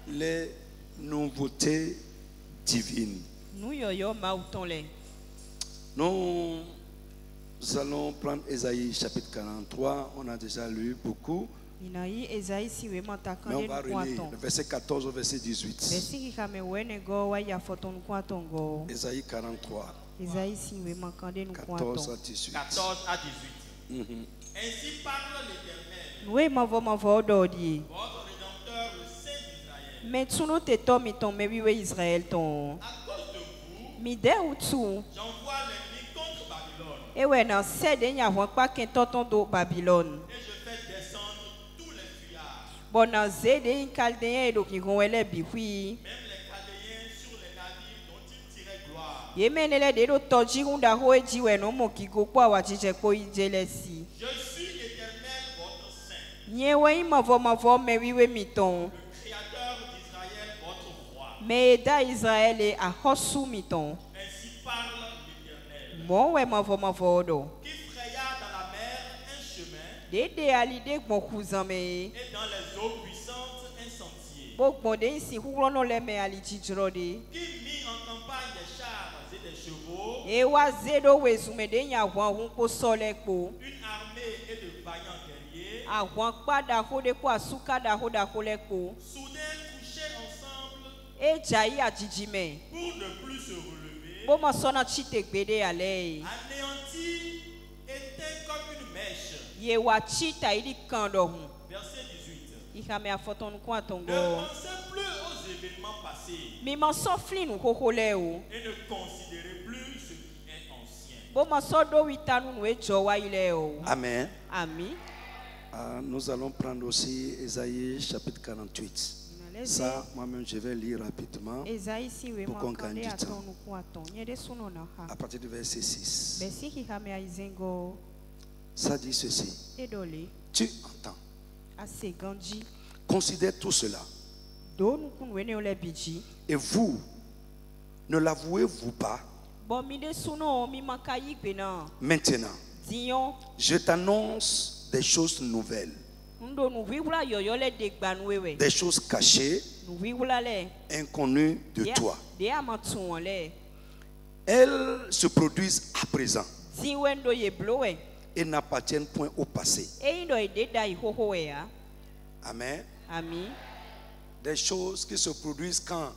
les nouveautés divines. Nous yo mautole. Nous allons prendre Ésaïe chapitre 43. On a déjà lu beaucoup. Inayi Esaïe si we mataka Mais on de va relire le verset 14 au verset 18. Besi ki kame wene go wa ya foton kwatongo. Ésaïe 43, Esaïe si we makande nous 14 à kwaton. 18. 14 à 18. Mhm. Ainsi parle l'Éternel, Nous mavo dodi. votre Rédempteur, le Saint d'Israël. Mais tuno te to mi ton me wiwe Israël ton. À cause de vous, Mi de ou tu. j'envoie l'ennemi contre Babylone Ewe nan sede nya wan pa ken toton do Babylone. et je fais descendre tous les fuyards, Bon nan zede in kaldeyen do ki gonwele biwi. même les Chaldéens sur les navires dont ils tiraient gloire. Ye menele de do toji hunda ho ejiwe no mo ki go kwa wa jije ko ijelesi. Je suis l'Éternel, votre Saint, Nyewe mavo me wiwe mi ton. le Créateur d'Israël, votre roi. Me da Israël e a hosu mi ton. Ainsi parle l'Éternel, Mon we mavo do. qui fraya dans la mer un chemin Dede alide gbon kuzan me. et dans les eaux puissantes un sentier, Gbogbo de si huro no le me ali jijro de. qui mit en campagne des chars et des chevaux, E wa zedo we zume de nya wan hun ko sole ko. une armée et de vaillants guerriers, A wan pada ho de ko asuka da ho da ko le ko. soudain couchés ensemble E jayi a jijime. pour ne plus se relever, Bo mo sona chite gbede ale. anéantis, étaient comme une mèche. Ye wa chita ili kando hun. Verset 18. Ikame a foton kwa Ne tongo. pensez plus aux événements passés Mi man so flin ou koko le ou. et ne considérez plus ce qui est ancien. Bo mo so do witanu nou e jowa ile ou. Amen. Ami. Nous allons prendre aussi Ésaïe chapitre 48. Ça, moi-même, je vais lire rapidement Esaïe si we Pour qu'on makande gagne du aton temps. nou kwa ton. Nye de suno na ha. à partir du verset 6. Besi ki kame a izengo. Ça dit ceci. Edole. Tu entends. Ase ganji. Considère tout cela. Do nou kun wene ole biji. Et vous, ne l'avouez-vous pas Bon mi de suno mi makayi pena. maintenant? Diyon. Je t'annonce des choses nouvelles, Ndo nou wiwula yoyo le degban wewe. des choses cachées, Nou wiwula le. inconnues de toi. De amatun le. Elles se produisent à présent Diwen do ye blowe. et n'appartiennent point au passé. E indo e deda i hoho we ya. Amen. Ami. Des choses qui se produisent quand?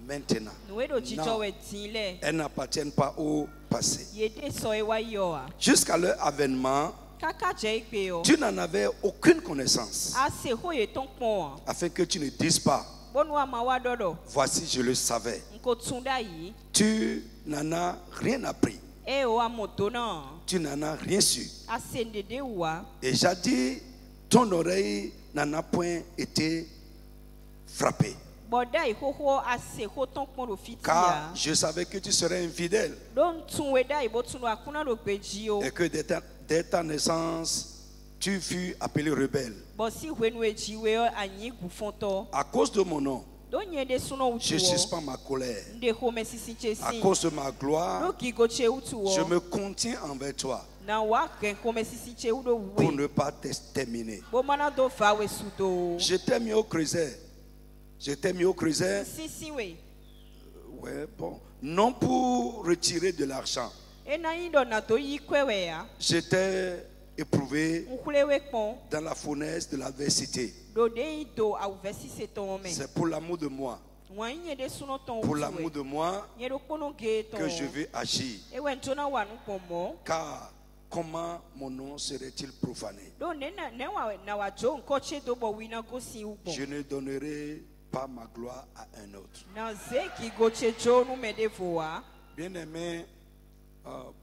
Maintenant. Nou e do jijo Non, we tin le. elles n'appartiennent pas au passé. Ye de so e wa yo a. Jusqu'à leur avènement, Kaka je ikpe yo. tu n'en avais aucune connaissance, Ase ho ye ton pon. afin que tu ne dises pas, Bonu ama wa dodo. voici, je le savais. Nko tunda yi. Tu n'en as rien appris, E o amoto na. tu n'en as rien su. Ase ndede wa. Et jadis, ton oreille n'en a point été frappée, Boda i hoho ase ho ton pon do fiti car ya. je savais que tu serais infidèle Don tun we da i bo tun akuna do gbeji yo. et que dès ta naissance, tu fus appelé rebelle. Bo si wenu e jiwe yo anyi gufonto. À cause de mon nom, Don nye de suno je utu wo. suspends ma colère. Nde ho mesisi À chesi. cause de ma gloire, No ki go che utu wo. je me contiens envers toi Na wa ken ko mesisi che udo pour we. ne pas t'exterminer. Bo mana do fa we sudo. Je t'ai mis au creuset. Je t'ai mis au creuset, Sisi we. ouais, bon, non pour retirer de l'argent. E na indo na to yi kwewe ya. Je t'ai éprouvé Nkule we pon. dans la fournaise de l'adversité. Do de i do au vesi se ton me. C'est pour l'amour de moi, Wan nye de suno ton pour utu l'amour we. de moi Nye do kono ge ton. que je vais agir. E we ntona wa nu pomo. Car comment mon nom serait-il profané? Do ne na wa jo nkoche do bo wina go si upo. Je ne donnerai pas ma gloire à un autre. Na ze ki go che jo nu me de voa. Bien-aimés,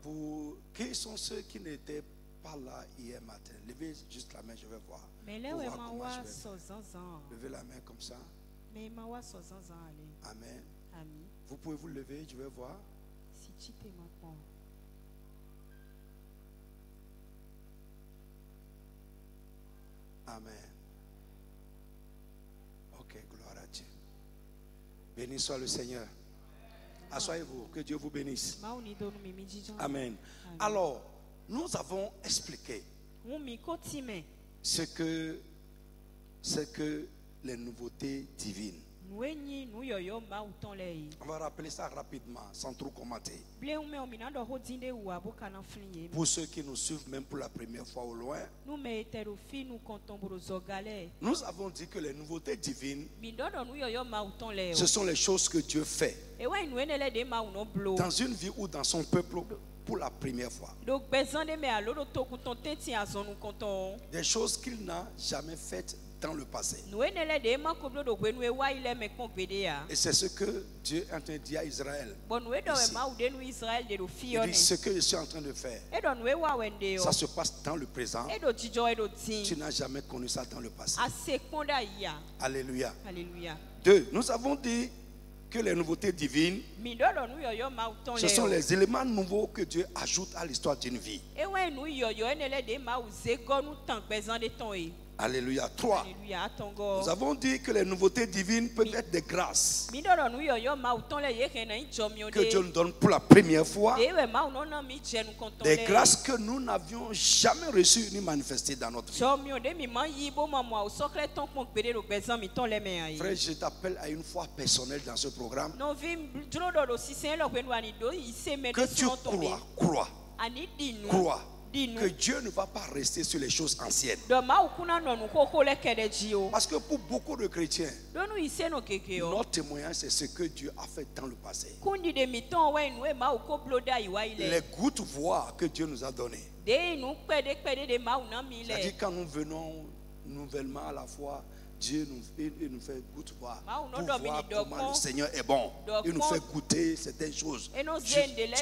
pour qui sont ceux qui n'étaient pas là hier matin? Levez juste la main, je vais voir. Me le Pour we voir ma comment wa je vais so zanzan. Levez la main comme ça. Me ma wa so zanzan ale. Amen. Ami. Vous pouvez vous lever, je vais voir. Si chite ma pon. Amen. Ok, gloire à Dieu. Béni soit le Seigneur. Asseyez-vous, que Dieu vous bénisse. Ma uni do nu mi mi jijan. Amen. Alors, nous avons expliqué Mu mi ko ti me. ce que les nouveautés divines. nous enyi nous yoyo ma uton le On va rappeler ça rapidement, sans trop commenter. ble ume omina do hodinde wu aboka na flinye Pour ceux qui nous suivent même pour la première fois au loin, nous me etero fi nous comptons pour zogale nous avons dit que les nouveautés divines, mi do nous yoyo ma uton le ce sont les choses que Dieu fait e wa nous enele de ma uno blo dans une vie ou dans son peuple pour la première fois. donc besoin de me alo do to kuton tenti azon nous comptons Des choses qu'il n'a jamais faites dans le passé. nous enele de ma koblo do gwe nous e wa ile me kon gbede ya Et c'est ce que Dieu est en train de dire à Israël. bon nous e do Ici. ma ude nous Israël de do fi Il one dit, ce que je suis en train de faire, e do nous e wa wende yo ça se passe dans le présent. e do jijo e do tin Tu n'as jamais connu ça dans le passé. ase konda ya Alléluia. alléluia 2. Nous avons dit que les nouveautés divines, mi do nous yoyo ma uton ce le sont les éléments nouveaux que Dieu ajoute à l'histoire d'une vie. e wa nous yoyo enele de ma uze go nous tan besoin de ton e Alléluia. 3. alléluia atongo Nous avons dit que les nouveautés divines peuvent être des grâces mi do nous yoyo ma uton le ye kena njomio que Dieu de nous donne pour la première fois. de we ma uno na mi je nous comptons Des grâces que nous n'avions jamais reçues ni manifestées dans notre vie. njomio de mi man yi bo mama o sokle ton pon gbede do besoin mi ton le me ayi Frère, je t'appelle à une foi personnelle dans ce programme. no vi dro do si sen lo kwenu ani do ise me Que de tu son ton crois, ani dinu crois que dinu Dieu ne va pas rester sur les choses anciennes. do ma ukuna no nu ko le kede ji o Parce que pour beaucoup de chrétiens, do nu ise no keke o notre témoignage, c'est ce que Dieu a fait dans le passé. kundi de mi ton we nu e ma uko bloda yi wa ile Les gouttes voix que Dieu nous a données. de nu pede de ma una mi le C'est-à-dire quand nous venons nouvellement à la foi, Dieu il nous fait goûter voir. Pour voir comment le Seigneur est bon. Il nous fait goûter certaines choses.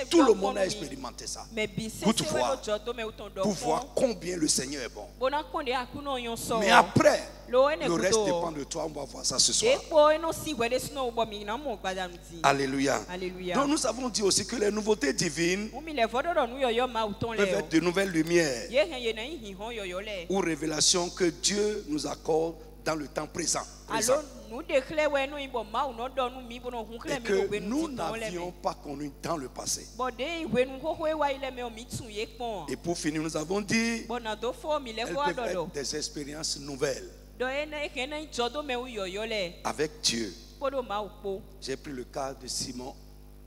Tout le monde a expérimenté ça. mais bi se Goûte se we voir. do jodo me uton do Pour voir combien le Seigneur est bon. bona konde akuno yon so Mais après, lo ene le reste kuto dépend de toi. On va voir ça ce soir. de po eno si we de sno bo mi na mo gbada nti Alléluia. alléluia Donc nous avons dit aussi que les nouveautés divines umi le vodo do nu yoyo ma uton peuvent le être de nouvelles lumières ye hen ye na hi hon yoyo le ou révélations que Dieu nous accorde dans le temps présent. alors nous déclare we no imbo ma uno do nu mi bono hun Et kle mi do que gbe nous nu ti ton le n'avions me pas connu dans le passé. bo de we nu ho ho wa ile me o mi tun ye pon Et pour finir, nous avons dit bona do fo mi le elles fo peuvent do do être des expériences nouvelles do ene kena jodo me u yoyo le avec Dieu. podo ma upo J'ai pris le cas de Simon.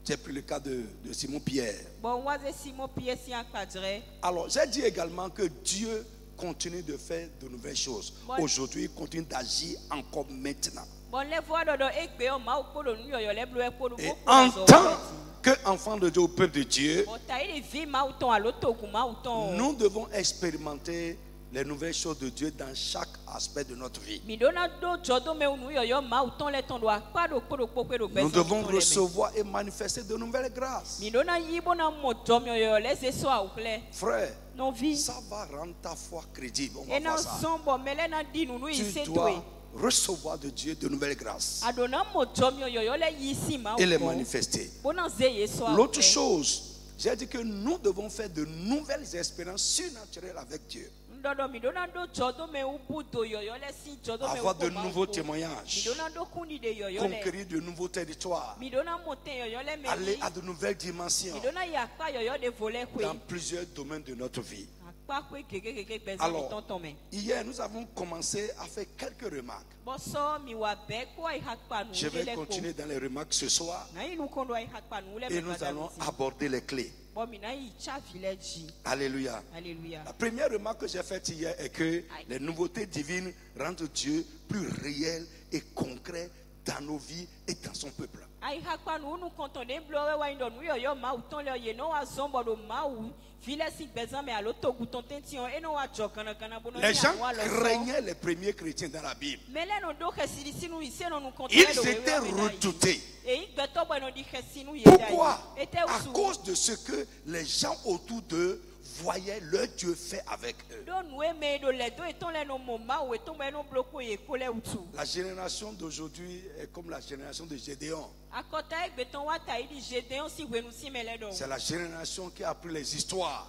J'ai pris le cas de Simon Pierre. bon waze simo piesi akpadre Alors, j'ai dit également que Dieu continue de faire de nouvelles choses. Bon. Aujourd'hui, il continue d'agir encore maintenant. bon le fo do do egbe o ma upo do nu yoyo le blo e podo Et bo en tant qu'enfant de Dieu au peuple de Dieu, bon ta ile vi ma uton alo togu ma uton nous devons expérimenter les nouvelles choses de Dieu dans chaque aspect de notre vie. mi dona do jodo me nu yoyo ma uton le ton do akpa do podo pope do Nous beso devons recevoir et manifester de nouvelles grâces. mi dona yi bona mo jom yoyo le se so awukle Frère, non vi ça va rendre ta foi crédible. On va ena voir ça. sombo mele na dinu nu Tu ise dois toe recevoir de Dieu de nouvelles grâces adona mo jom yoyo le yi si ma et les uton manifester. bona ze ye so L'autre chose, j'ai dit que nous devons faire de nouvelles expériences surnaturelles avec Dieu. ndodo mi dona do jodo me ubudo yoyo le si jodo me Avoir de uko ma nouveaux uko. mi témoignages, dona do kundi de yoyo le conquérir de nouveaux territoires, mi dona mo te yoyo le me aller ni à de nouvelles dimensions mi dona ya akpa yoyo de voler kwe dans plusieurs domaines de notre vie. akpa kwe keke bezo mi Alors, tonton me hier, nous avons commencé à faire quelques remarques. boso mi wa be ko ai hakpa nu Je vais le ko continuer dans les remarques ce soir na inu kondo ai hakpa nu le et nous allons aborder les clés. bon mi na yi cha village Alléluia. alléluia La première remarque que j'ai faite hier est que les nouveautés divines rendent Dieu plus réel et concret dans nos vies et dans son peuple. ai hakpa nu nu konton de blo we wa ndo nu yoyo ma uton le ye no wa zombo do ma u village si bezo me alo togu ton tention e no wa jokana kana bono Les gens craignaient les premiers chrétiens dans la Bible. mele no do kesiri sinu ise no nu konton Ils étaient redoutés. e igbeto bo no di kesinu ye Pourquoi? ete À usu cause de ce que les gens autour d'eux voyaient leur Dieu fait avec eux. do nu e me do le do eton le no mo ma u eton me no bloko ye ko le utu La génération d'aujourd'hui est comme la génération de Gédéon. akota egbeton wa ta idi Gédéon si wenu si mele do C'est la génération qui a appris les histoires.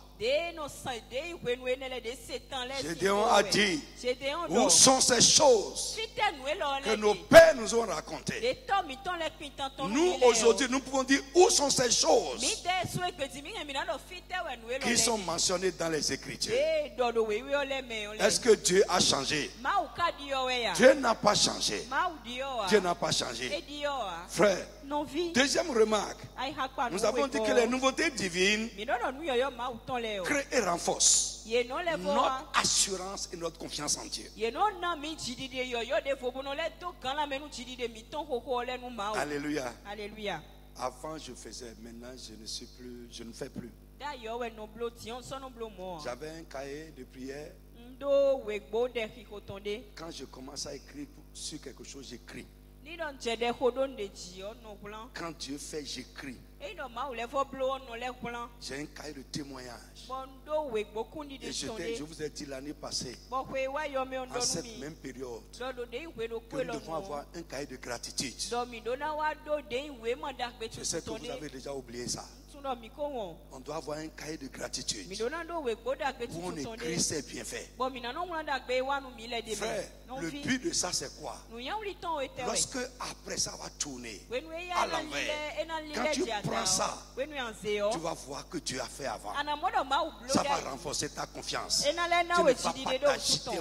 Gédéon a dit, où sont ces choses que nos pères nous ont racontées? Nous, aujourd'hui, nous pouvons dire, où sont ces choses qui sont mentionnées dans les Écritures? Est-ce que Dieu a changé? Dieu n'a pas changé. Dieu n'a pas changé. Frère, deuxième remarque, nous avons dit que les nouveautés divines créent et renforcent notre assurance et notre confiance en Dieu. Alléluia. Alléluia. Avant je faisais, maintenant je ne fais plus. J'avais un cahier de prière. Quand je commence à écrire sur quelque chose, j'écris. Quand Dieu fait, j'écris. J'ai un cahier de témoignage. Et je vous ai dit l'année passée, en cette même période, que nous devons avoir un cahier de gratitude. Je sais que vous avez déjà oublié ça. On doit avoir un cahier de gratitude où on écrit ses bienfaits. Frère, le but de ça c'est quoi? Lorsque après ça va tourner à l'envers, quand tu prends ça, tu vas voir que Dieu a fait avant. Ça va renforcer ta confiance. Tu ne vas pas t'agiter.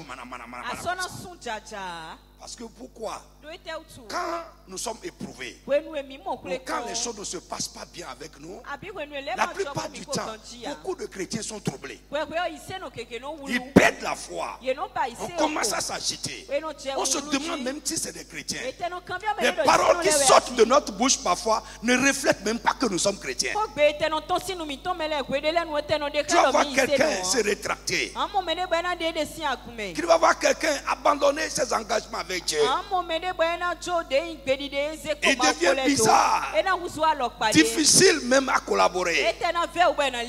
Parce que pourquoi? Quand nous sommes éprouvés, ou quand les choses ne se passent pas bien avec nous, la plupart du temps, beaucoup de chrétiens sont troublés. Ils perdent la foi. On commence à s'agiter. On se demande même si c'est des chrétiens. Les paroles qui sortent de notre bouche parfois ne reflètent même pas que nous sommes chrétiens. Tu vas voir quelqu'un se rétracter. Tu vas voir quelqu'un abandonner ses engagements avec Dieu. Il devient bizarre, difficile même à collaborer.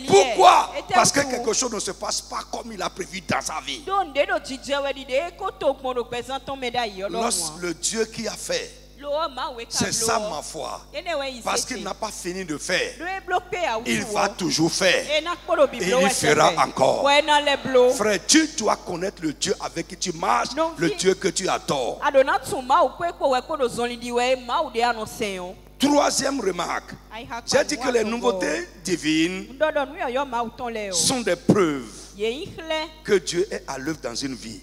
Pourquoi? Parce que quelque chose ne se passe pas comme il a prévu dans sa vie. Lorsque le Dieu qui a fait, c'est ça ma foi. Parce qu'il n'a pas fini de faire, il va toujours faire. Et il fera encore. Frère, tu dois connaître le Dieu avec qui tu marches, le Dieu que tu adores. Troisième remarque, j'ai dit que les nouveautés divines sont des preuves que Dieu est à l'œuvre dans une vie.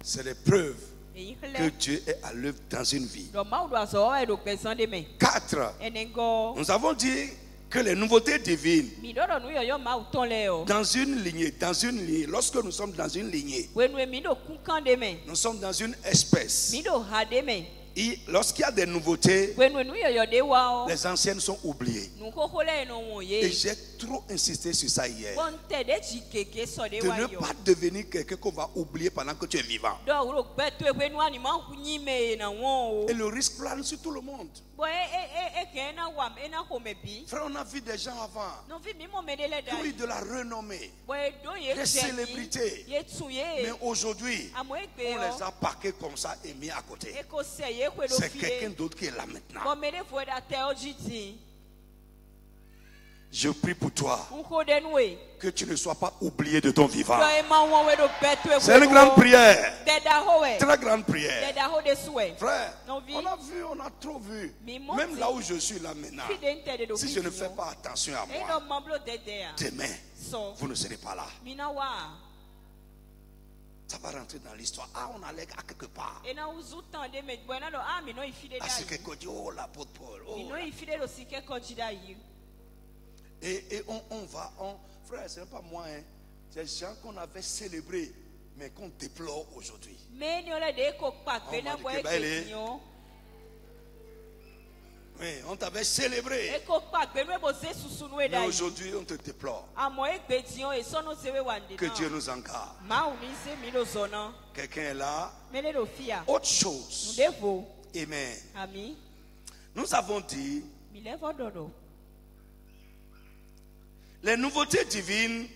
C'est des preuves que Dieu est à l'œuvre dans une vie. 4. Nous avons dit que les nouveautés divines, dans une lignée, lorsque nous sommes dans une lignée, nous sommes dans une espèce. Lorsqu'il y a des nouveautés, les anciennes sont oubliées. Et j'ai trop insisté sur ça hier. De ne pas devenir quelqu'un qu'on va oublier pendant que tu es vivant. Et le risque plane sur tout le monde. Frère, on a vu des gens avant qui ont eu de la renommée, des célébrités. Mais aujourd'hui, on les a parqués comme ça et mis à côté. C'est quelqu'un d'autre qui est là maintenant. Je prie pour toi que tu ne sois pas oublié de ton vivant. C'est une grande prière. Très grande prière. Frère, on a vu, on a trop vu. Même là où je suis là maintenant, si je ne fais pas attention à moi, demain, vous ne serez pas là. Ça va rentrer dans l'histoire. Ah, on allait à quelque part. Ah, c'est quelqu'un dit, oh, l'apôtre Paul. Oh, et on va, frère, ce n'est pas moi, hein. C'est des gens qu'on avait célébrés, mais qu'on déplore aujourd'hui. Oui, on t'avait célébré. Mais aujourd'hui, on te déplore. Que Dieu nous en garde. Quelqu'un est là. Autre chose. Amen. Nous avons dit, les nouveautés divines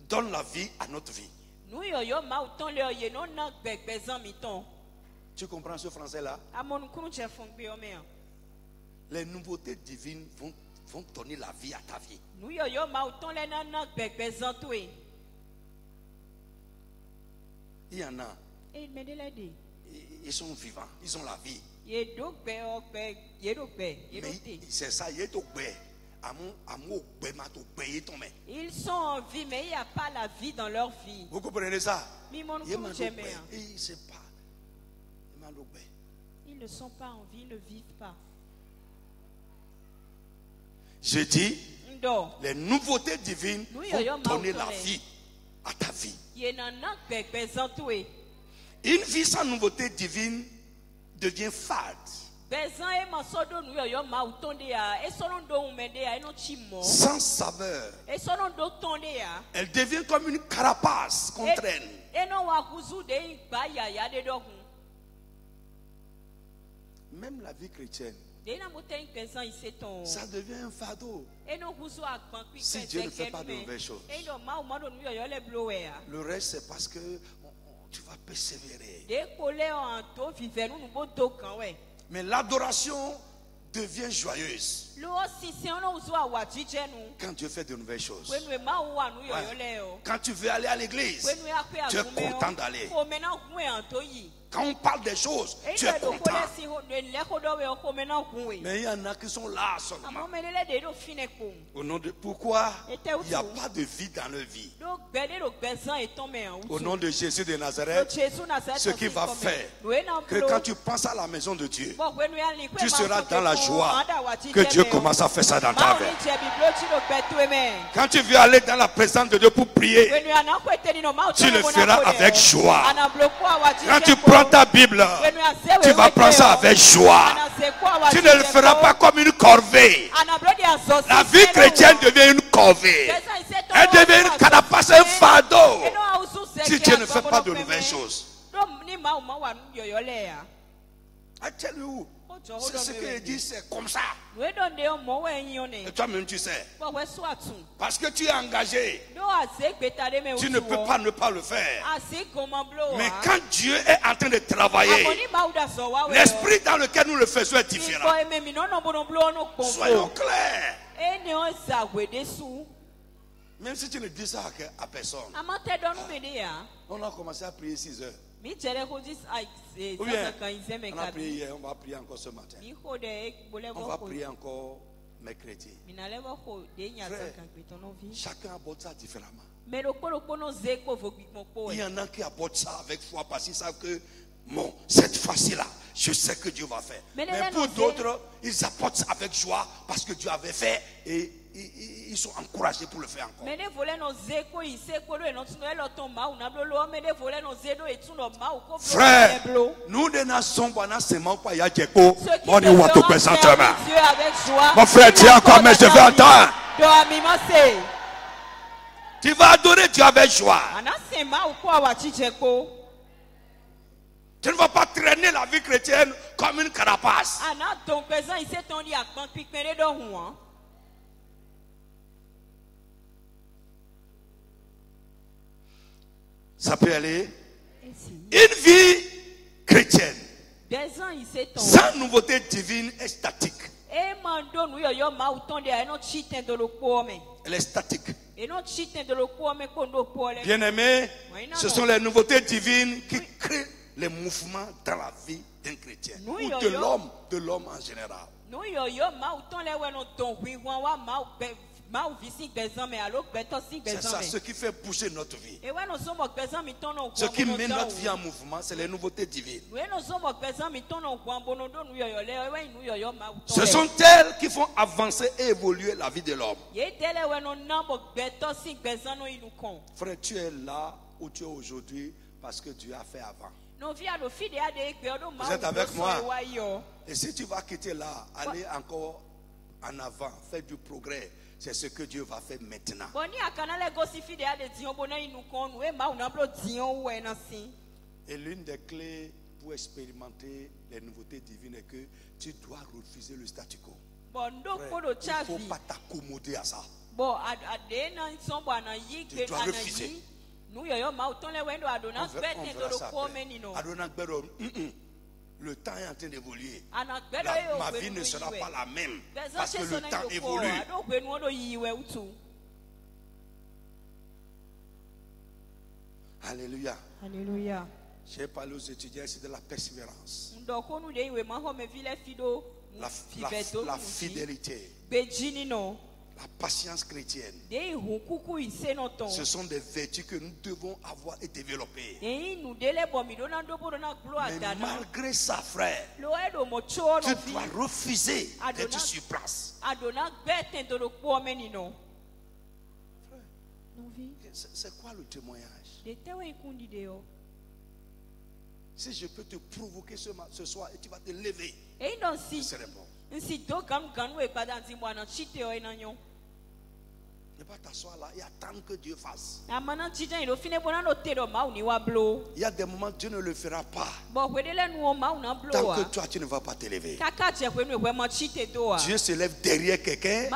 donnent la vie à notre vie. Tu comprends ce français-là? Les nouveautés divines vont donner la vie à ta vie. Il y en a. Ils sont vivants, ils ont la vie. Mais c'est ça, ils sont en vie, mais il n'y a pas la vie dans leur vie. Vous comprenez ça? Ils ne sont pas en vie, ils ne vivent pas. Je dis, les nouveautés divines vont donner la vie à ta vie. Une vie sans nouveauté divine devient fade, sans saveur. Elle devient comme une carapace qu'on traîne. Même la vie chrétienne, ça devient un fardeau si Dieu ne fait pas de nouvelles choses. Le reste, c'est parce que tu vas persévérer. Mais l'adoration devient joyeuse quand Dieu fait de nouvelles choses. Quand tu veux aller à l'église, tu es content d'aller. Quand on parle des choses, tu es content. Mais il y en a qui sont là seulement. Au nom de pourquoi il n'y a pas de vie dans leur vie. Au nom de Jésus de Nazareth, ce qui va faire que quand tu penses à la maison de Dieu, tu seras dans la joie que Dieu commence à faire ça dans ta vie. Quand tu veux aller dans la présence de Dieu pour prier, tu le feras avec joie. Quand tu prends ta Bible, tu vas prendre ça avec joie. Tu ne le feras pas comme une corvée. La vie chrétienne devient une corvée. Elle devient une carapace, un fardeau. Si Dieu ne fait pas de nouvelles choses. I tell you, c'est ce qu'il dit, c'est comme ça. Et toi-même tu sais. Parce que tu es engagé, tu ne peux pas ne pas le faire. Mais quand Dieu est en train de travailler, l'esprit dans lequel nous le faisons est différent. Soyons clairs. Même si tu ne dis ça à personne. On a commencé à prier 6 heures. Ou bien, on a prié hier, on va prier encore ce matin. On va prier encore mercredi. Frère, chacun aborde ça différemment. Il y en a qui abordent ça avec foi parce qu'ils savent que bon, cette fois-ci-là, je sais que Dieu va faire. Mais pour d'autres, ils apportent ça avec joie parce que Dieu avait fait et ils sont encouragés pour le faire encore. Frère, nous ne sommes pas dans ce moment où il y a des gens qui mon frère, tu es encore, mais je veux entendre. Tu vas adorer Dieu avec joie. Tu ne vas pas traîner la vie chrétienne comme une carapace. Ça peut aller. Une vie chrétienne sans nouveauté divine est statique. Elle est statique. Bien-aimé, ce sont les nouveautés divines qui créent les mouvements dans la vie d'un chrétien ou de l'homme en général. C'est ça ce qui fait bouger notre vie. Ce qui met notre vie en mouvement, c'est les nouveautés divines. Ce sont elles qui font avancer et évoluer la vie de l'homme. Frère, tu es là où tu es aujourd'hui parce que Dieu a fait avant. Vous êtes avec moi? Et si tu vas quitter là, aller encore en avant, faire du progrès, c'est ce que Dieu va faire maintenant. Et l'une des clés pour expérimenter les nouveautés divines est que tu dois refuser le statu quo. Frère, il ne faut pas t'accommoder à ça. Tu dois refuser. On verra ça. Le temps est en train d'évoluer. Ma vie ne sera pas la même parce que le temps évolue. Alléluia. Alléluia. J'ai parlé aux étudiants ici de la persévérance, la fidélité, la patience chrétienne. Ce sont des vertus que nous devons avoir et développer. Mais malgré ça, frère, tu dois refuser d'être sur place. C'est quoi le témoignage? Si je peux te provoquer ce soir et tu vas te lever, ce serait bon. Ne pas t'asseoir là et attendre que Dieu fasse. Il y a des moments Dieu ne le fera pas tant que toi tu ne vas pas te lever. Dieu se lève derrière quelqu'un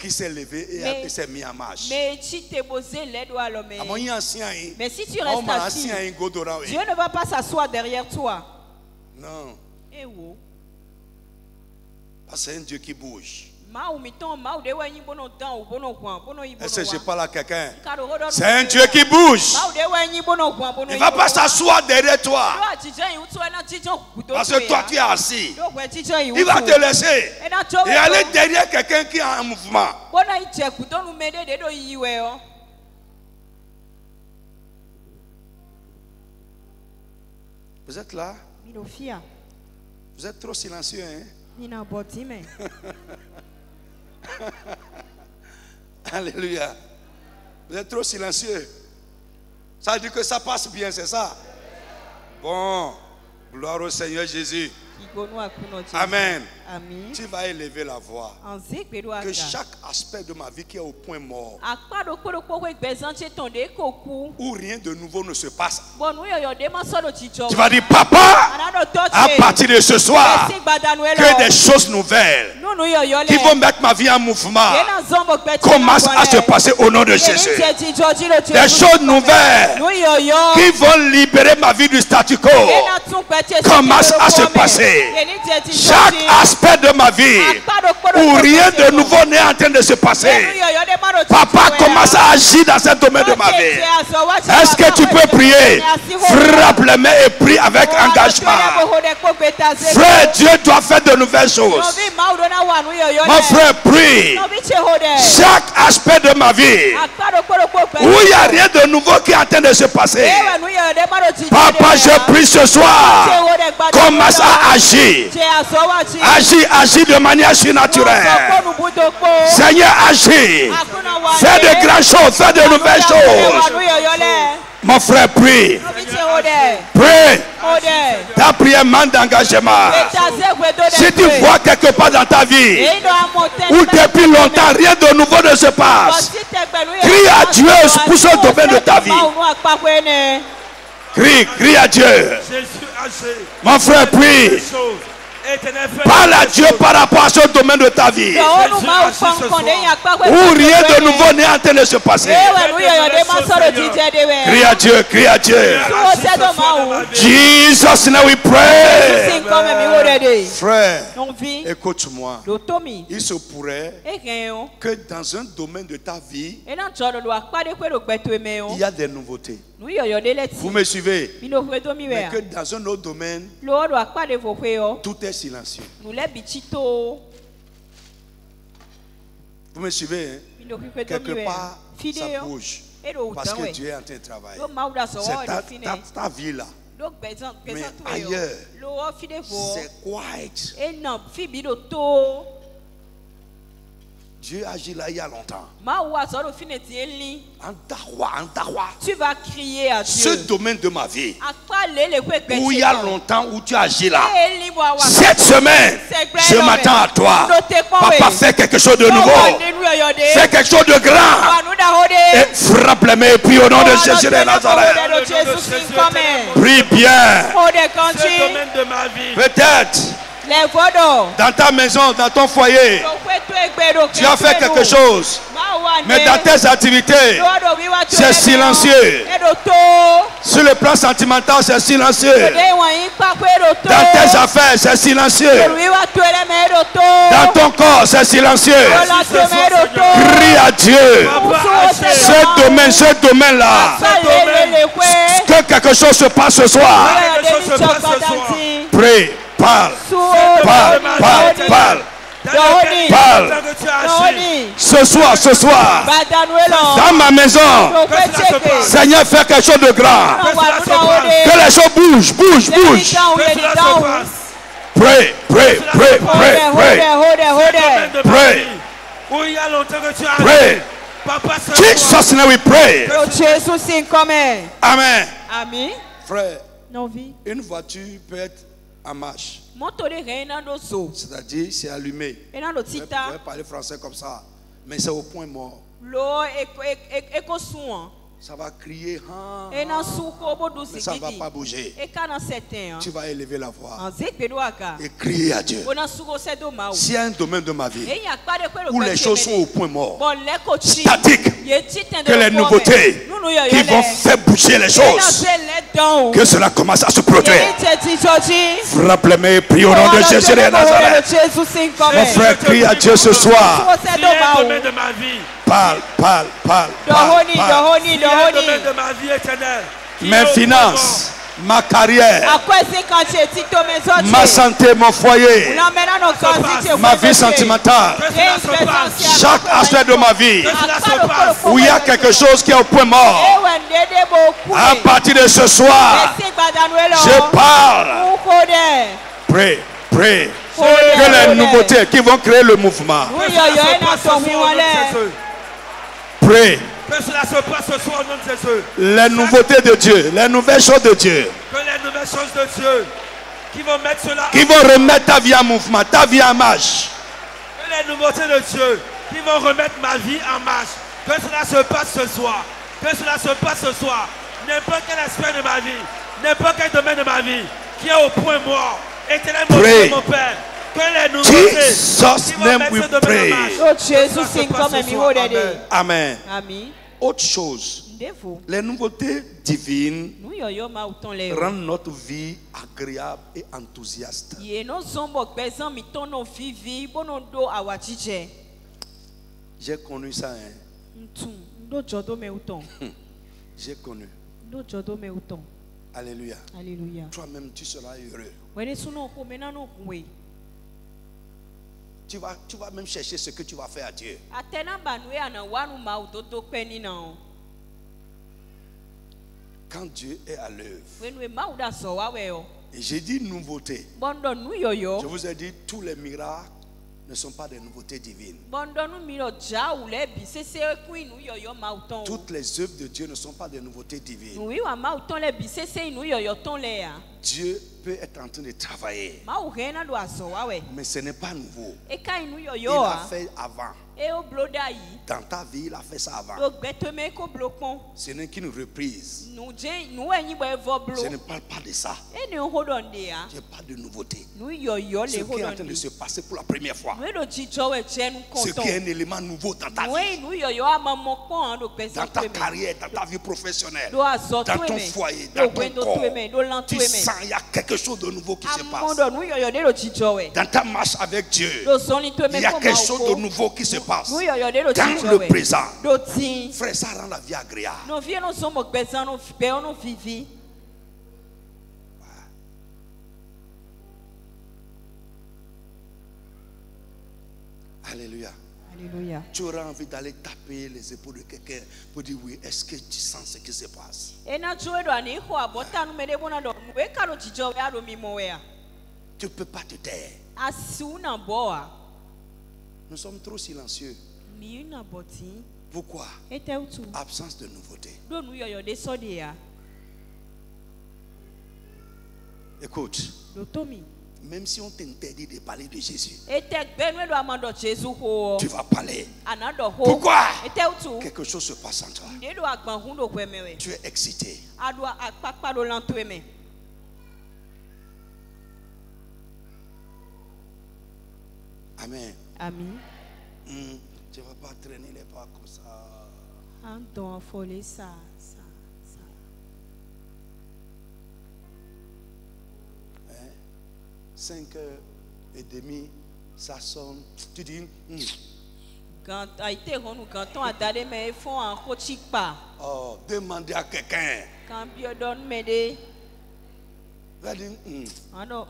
qui s'est levé et s'est mis en marche. Mais si tu restes assis, Dieu ne va pas s'asseoir derrière toi. Non. Parce que c'est un Dieu qui bouge. Est-ce que je parle à quelqu'un? C'est un Dieu qui bouge. Il ne va pas s'asseoir derrière toi parce que toi tu es assis. Il va te laisser et aller derrière quelqu'un qui est en mouvement. Vous êtes là? Vous êtes trop silencieux, hein? Alléluia. Vous êtes trop silencieux. Ça veut dire que ça passe bien, c'est ça? Bon. Gloire au Seigneur Jésus. Amen. Tu vas élever la voix. Que chaque aspect de ma vie qui est au point mort, où rien de nouveau ne se passe, tu vas dire, papa, à partir de ce soir, que des choses nouvelles qui vont mettre ma vie en mouvement commencent à se passer au nom de Jésus. Des choses nouvelles qui vont libérer ma vie du statu quo commencent à se passer. Chaque aspect de ma vie où rien de nouveau n'est en train de se passer, papa commence à agir dans ce domaine de ma vie. Est-ce que tu peux prier? Frappe les mains et prie avec engagement. Frère, Dieu doit faire de nouvelles choses. Mon frère, prie. Chaque aspect de ma vie où il n'y a rien de nouveau qui est en train de se passer, papa, je prie ce soir, commence à agir. Agis de manière surnaturelle. Seigneur, agis. Fais de grandes choses, fais de nouvelles choses. Mon frère, prie. Prie. Ta prière manque d'engagement. Si tu vois quelque part dans ta vie où depuis longtemps rien de nouveau ne se passe, crie à Dieu pour ce domaine de ta vie. Crie à Dieu. Mon frère, prie. Parle à Dieu par rapport à ce domaine de ta vie où rien de nouveau n'est en train de se passer. Crie à Dieu, crie à Dieu. Jesus, now we pray. Frère, écoute-moi. Il se pourrait que dans un domaine de ta vie, il y a des nouveautés. Vous me suivez? Mais que dans un autre domaine, tout est silencieux. Vous me suivez? Quelque part, ça bouge. Parce que Dieu est en train de travailler. C'est ta vie là. Mais ailleurs, c'est quiet. Dieu agit là il y a longtemps. Tu vas crier à Dieu. Ce domaine de ma vie où il y a longtemps où tu agis là, cette semaine, je m'attends à toi. Papa, fais quelque chose de nouveau. Fais quelque chose de grand. Et frappe les mains et prie au nom de Jésus de Nazareth. Prie bien. Peut-être Dans ta maison, dans ton foyer, tu as fait quelque chose. Mais dans tes activités, c'est silencieux. Sur le plan sentimental, c'est silencieux. Dans tes affaires, c'est silencieux. Dans ton corps, c'est silencieux. Crie à Dieu. Ce domaine-là, que quelque chose se passe ce soir. Prie, parle. Ce soir, dans ma maison, Seigneur, fais quelque chose de grand. Que les choses bougent. Pray. Jesus name we pray. Amen. Frère, une voiture peut être en marche. C'est-à-dire, c'est allumé. Je vais parler français comme ça, mais c'est au point mort. Ça va crier, mais ça ne va pas bouger. Tu vas élever la voix et crier à Dieu. S'il y a un domaine de ma vie où les choses sont au point mort, statique, que les nouveautés qui vont faire bouger les choses, que cela commence à se produire. Frappe-les, prie au nom de Jésus de Nazareth. Mon frère, crie à Dieu ce soir. Parle. Mes finances, ma carrière, ma santé, mon foyer, ma vie sentimentale, chaque aspect de ma vie où il y a quelque chose qui est au point mort, à partir de ce soir, je parle. Prie. Que les nouveautés qui vont créer le mouvement. Prie. Que cela se passe ce soir au nom de Jésus. Les nouveautés de Dieu, les nouvelles choses de Dieu. Que les nouvelles choses de Dieu qui vont mettre cela. Qui vont remettre ta vie en mouvement, ta vie en marche. Que les nouveautés de Dieu qui vont remettre ma vie en marche. Que cela se passe ce soir. Que cela se passe ce soir. N'importe quel aspect de ma vie, n'importe quel domaine de ma vie qui est au point mort. Éternellement, mon Père. Que les nouveautés Jesus name we pray. Amen. Autre chose, les nouveautés divines rendent notre vie agréable et enthousiaste. J'ai connu ça. J'ai connu. Alléluia. Toi-même, tu seras heureux. Tu vas même chercher ce que tu vas faire à Dieu. Quand Dieu est à l'œuvre. Et j'ai dit nouveauté. Je vous ai dit tous les miracles ne sont pas des nouveautés divines. Toutes les œuvres de Dieu ne sont pas des nouveautés divines. Dieu peut être en train de travailler, mais ce n'est pas nouveau. Il a fait avant. Dans ta vie, il a fait ça avant. Ce n'est qu'une reprise. Je ne parle pas de ça. Je parle de nouveauté. Ce qui est en train de se passer pour la première fois. Ce qui est un élément nouveau dans ta vie. Dans ta carrière, dans ta vie professionnelle, dans ton foyer, dans ton corps. Tu sens qu'il y a quelque chose de nouveau qui se passe. Dans ta marche avec Dieu, il y a quelque chose de nouveau qui se passe. Dans le présent, frère, ça rend la vie agréable. Alléluia. Tu auras envie d'aller taper les épaules de quelqu'un pour dire oui, est-ce que tu sens ce qui se passe? Tu ne peux pas te taire. Nous sommes trop silencieux. Pourquoi? Absence de nouveauté. Écoute. Même si on t'interdit de parler de Jésus, tu vas parler. Pourquoi? Quelque chose se passe en toi. Tu es excité. Amen. Amen. Tu ne vas pas traîner les pas comme ça. Un don folie ça. 5h30, ça sonne. Tu dis. Quand a été quand on a donné mais ils font un coaching pas. Oh, demandez à quelqu'un. Quand Dieu donne m'aider. Va dire. Ah non.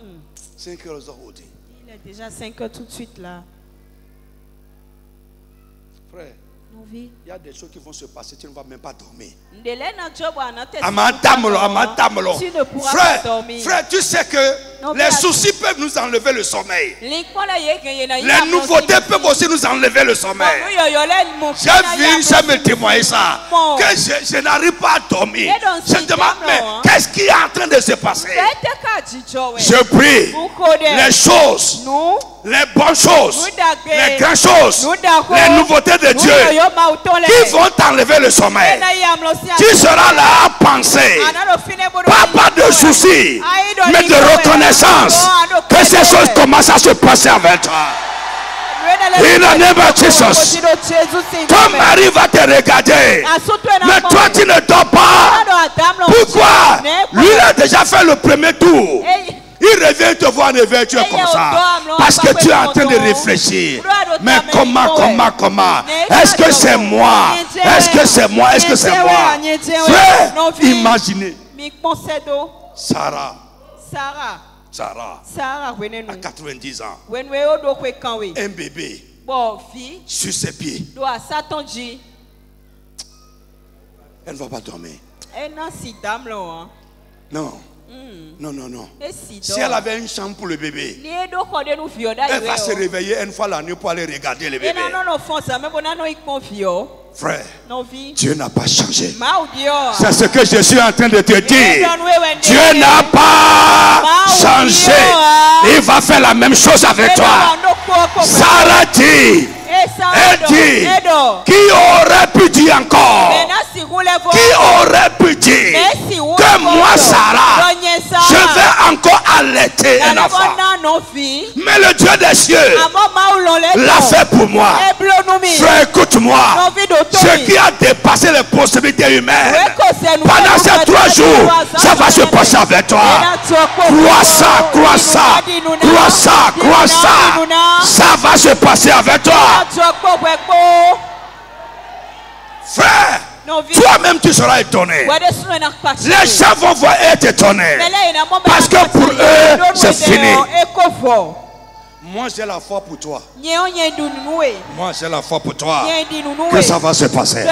5h aujourd'hui. Il est déjà 5h tout de suite là. Frère. Il y a des choses qui vont se passer, tu ne vas même pas dormir. Frère, tu sais que les soucis peuvent nous enlever le sommeil. Les nouveautés peuvent aussi nous enlever le sommeil. J'ai me témoigner ça. Que je n'arrive pas à dormir. Je me demande, mais qu'est-ce qui est en train de se passer? Je prie les choses, les bonnes choses, les grandes choses, les nouveautés de Dieu qui vont t'enlever le sommeil. Tu seras là à penser, pas de soucis, mais de reconnaissance que ces choses commencent à se passer avec toi. In the name of Jesus. Ton mari va te regarder, mais toi tu ne dors pas. Pourquoi? Lui il a déjà fait le premier tour. Il revient te voir en éveil, tu es comme ça. Parce que tu es en train de réfléchir. Mais comment? Est-ce que c'est moi? Est-ce que c'est moi? Est-ce que c'est moi? Frère, imaginez. Sarah, à 90 ans, un bébé sur ses pieds. Elle ne va pas dormir. Non. Non. Si elle avait une chambre pour le bébé, elle va se réveiller une fois la nuit pour aller regarder le bébé. Frère, Dieu n'a pas changé. C'est ce que je suis en train de te dire. Dieu n'a pas changé. Il va faire la même chose avec toi. Sarah dit, qui aurait pu dire encore? Qui aurait pu dire que moi, Sarah, je vais encore allaiter un enfant? Mais le Dieu des cieux l'a fait pour moi. Frère, écoute-moi. Ce qui a dépassé les possibilités humaines, pendant ces 3 jours, ça va se passer avec toi. Crois ça. Ça va se passer avec toi. Frère, toi-même tu seras étonné. Les gens vont voir être étonnés. Parce que pour eux, c'est fini. Moi j'ai la foi pour toi. Moi j'ai la foi pour toi. Que ça va se passer.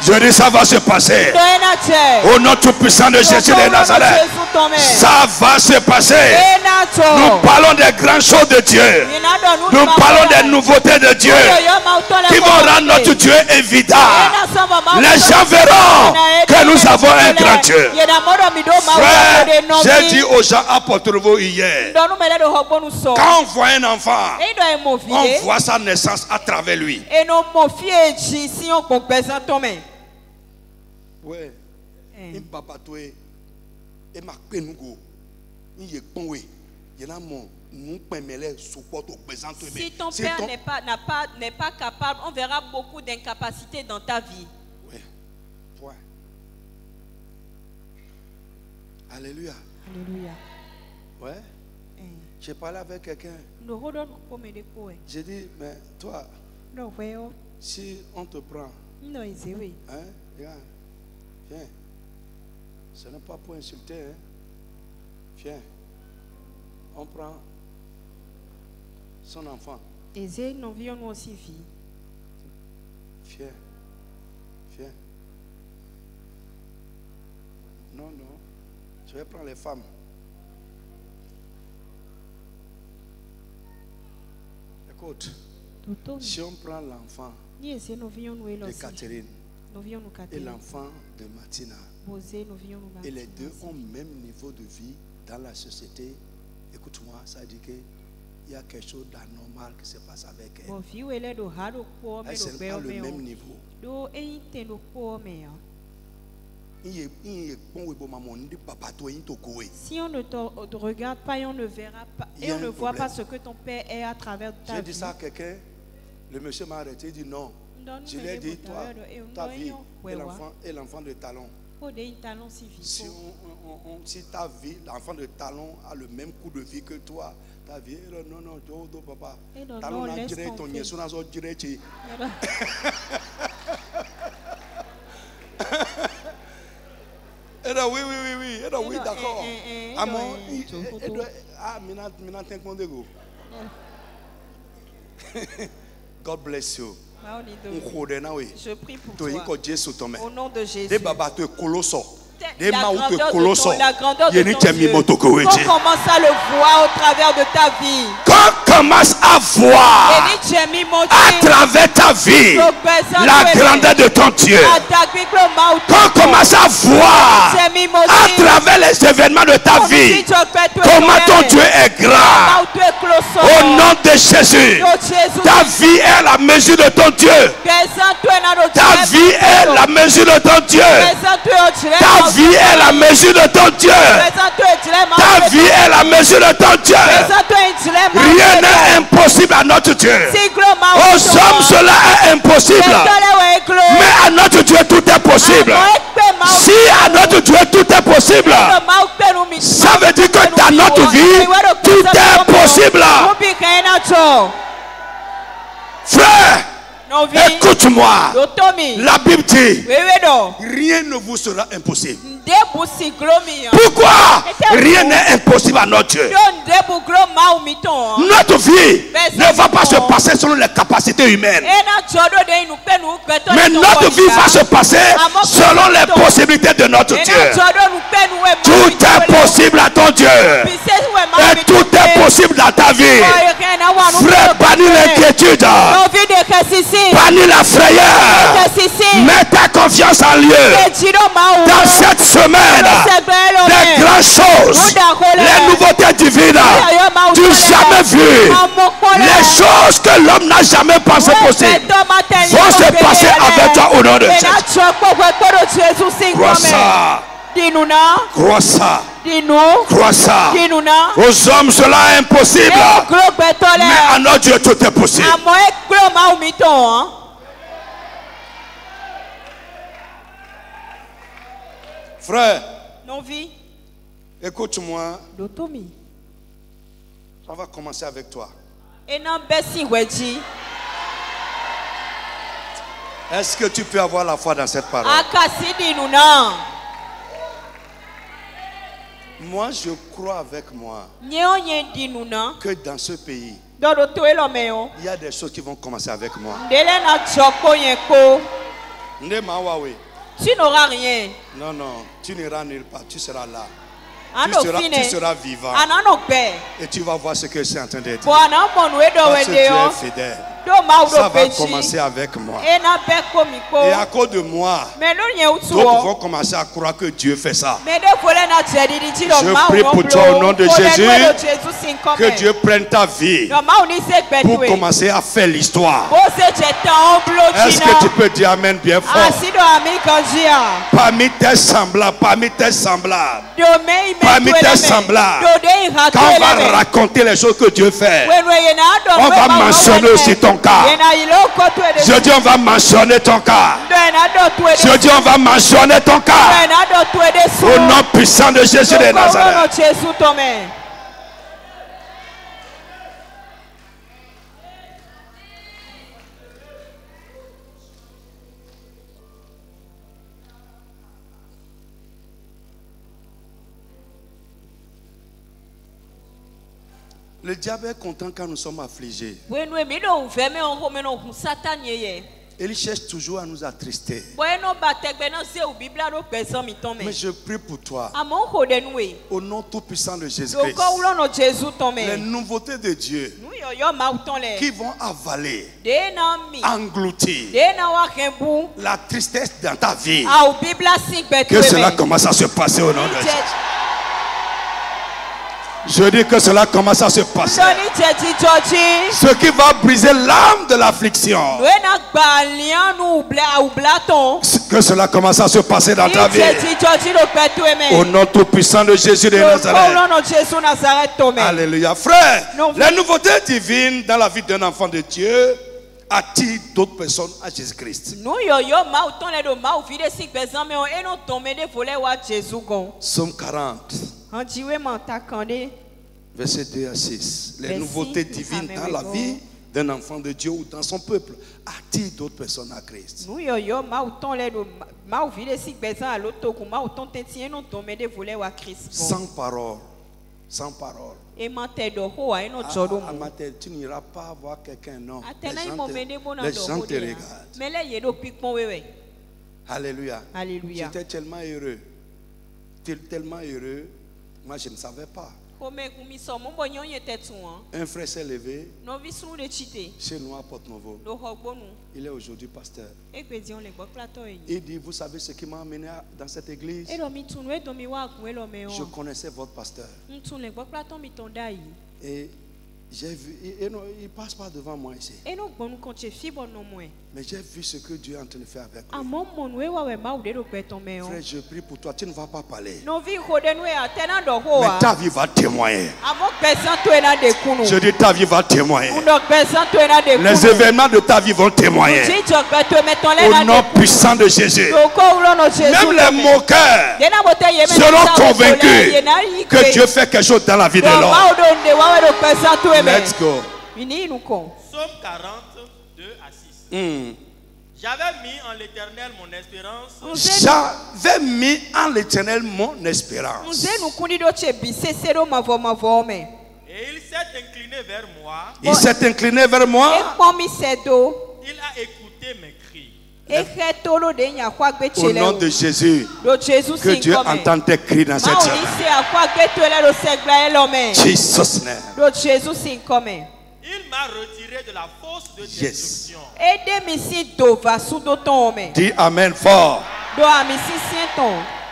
Je dis ça va se passer. Au nom tout puissant de Jésus de Nazareth. Ça va se passer. Nous parlons des grandes choses de Dieu. Nous parlons des nouveautés de Dieu qui vont rendre notre Dieu évident. Les gens verront que nous avons un grand Dieu. Frère, j'ai dit aux gens à Porto-Novo hier, quand on voit un enfant, on voit sa naissance à travers lui. Ouais. Un papa toi et ma penugo. Il est bon oui. Il y a mon si ton père n'est pas capable, on verra beaucoup d'incapacités dans ta vie. Oui. Ouais. Alléluia. Ouais. J'ai parlé avec quelqu'un. J'ai dit, mais toi, si on te prend, hein, regarde, viens. Ce n'est pas pour insulter, hein. Viens. On prend son enfant. Viens. Non. Je vais prendre les femmes. Écoute. Si on prend l'enfant de Catherine et l'enfant de Martina, et les deux ont le même niveau de vie dans la société, écoute-moi, ça dit qu'il y a quelque chose d'anormal qui se passe avec elle. Elle n'est pas le même niveau. Si on ne te regarde pas et on ne verra pas et on ne voit pas ce que ton père est à travers ta vie. J'ai dit ça à quelqu'un, le monsieur m'a arrêté, il dit non. Je lui ai dit, toi, ta vie et l'enfant de talon. Si ta vie, l'enfant de talon a le même coup de vie que toi, ta vie, non, papa. Talon a tiré ton yeux, on a tiré. Oui, d'accord. God bless you. Je prie pour toi. Au nom de Jésus. La grandeur de ton Dieu. Qu'on commence à le voir au travers de ta vie. Qu'on commence à voir à travers ta vie la grandeur de ton Dieu. Qu'on commence à voir à travers les événements de ta vie comment ton Dieu est grand. Au nom de Jésus, ta vie est la mesure de ton Dieu. Ta vie est la mesure de ton Dieu. Ta vie est la mesure de ton Dieu. Ta vie est la mesure de ton Dieu. Rien n'est impossible à notre Dieu. Aux hommes cela est impossible, mais à notre Dieu tout est possible. Si à notre Dieu tout est possible, ça veut dire que dans notre vie tout est possible. Frère, écoute-moi. La Bible dit, rien ne vous sera impossible. Pourquoi rien n'est impossible à notre Dieu? Notre vie ne va pas se passer selon les capacités humaines, mais notre vie va se passer selon les possibilités de notre Dieu. Tout est possible à ton Dieu, et tout est possible dans ta vie. Frère, bannis l'inquiétude, bannis la frayeur, mets ta confiance en lui. Dans cette semaine, des grandes choses, les nouveautés divines, du jamais vu, les choses que l'homme n'a jamais pensé possibles vont se passer avec toi au nom de Jésus. Crois ça. Crois ça. Crois ça. Aux hommes cela est impossible, mais à notre Dieu tout est possible. Frère, écoute-moi. On va commencer avec toi. Est-ce que tu peux avoir la foi dans cette parole? Moi, je crois avec moi que dans ce pays, il y a des choses qui vont commencer avec moi. Tu n'auras rien. Non, tu n'iras nulle part, tu seras là. Tu seras vivant. Et tu vas voir ce que c'est en train de dire. Parce que tu es fidèle. Ça va commencer avec moi. Et à cause de moi, d'autres vont commencer à croire que Dieu fait ça. Je prie pour toi au nom de Jésus, que Dieu prenne ta vie pour commencer à faire l'histoire. Est-ce que tu peux dire Amen bien fort? Parmi tes semblables, parmi tes semblables, quand on va raconter les choses que Dieu fait, on va mentionner aussi ton cas. Je dis on va mentionner ton cas. Je dis on va mentionner ton cas. Au nom puissant de Jésus de Nazareth. Le diable est content quand nous sommes affligés. Il cherche toujours à nous attrister. Mais je prie pour toi, au nom tout puissant de Jésus-Christ, les nouveautés de Dieu qui vont avaler, engloutir la tristesse dans ta vie, que cela commence à se passer au nom de Jésus. Je dis que cela commence à se passer. Ce qui va briser l'âme de l'affliction. Que cela commence à se passer dans ta vie. Au nom tout puissant de Jésus de Nazareth. Alléluia. Frère, la nouveauté divine dans la vie d'un enfant de Dieu attire d'autres personnes à Jésus-Christ. Somme 40. Verset 2 à 6. Les nouveautés divines dans la vie d'un enfant de Dieu ou dans son peuple attirent d'autres personnes à Christ. Sans parole. Sans parole. Tu n'iras pas voir quelqu'un, non. Les gens te regardent. Alléluia. J'étais tellement heureux. Tellement heureux. Moi, je ne savais pas. Un frère s'est levé chez nous à Porte-Nouveau. Il est aujourd'hui pasteur. Il dit, vous savez ce qui m'a amené dans cette église? Je connaissais votre pasteur. Et j'ai vu, il passe pas devant moi ici. Mais j'ai vu ce que Dieu est en train de faire avec lui. Frère, je prie pour toi, tu ne vas pas parler. Mais ta vie va témoigner. Je dis ta vie va témoigner. Les événements de ta vie vont témoigner. Au nom puissant de Jésus. Même les moqueurs seront convaincus que Dieu fait quelque chose dans la vie de l'homme. Let's go. Psaume 40, 2 à 6. J'avais mis en l'Éternel mon espérance. J'avais mis en l'Éternel mon espérance. Et il s'est incliné vers moi. Il s'est incliné vers moi. Il a écouté mes cris. Au nom de Jésus, que Dieu entende tes cris dans cette semaine. Jesus name. Il m'a retiré de la fosse de destruction. Dis amen fort.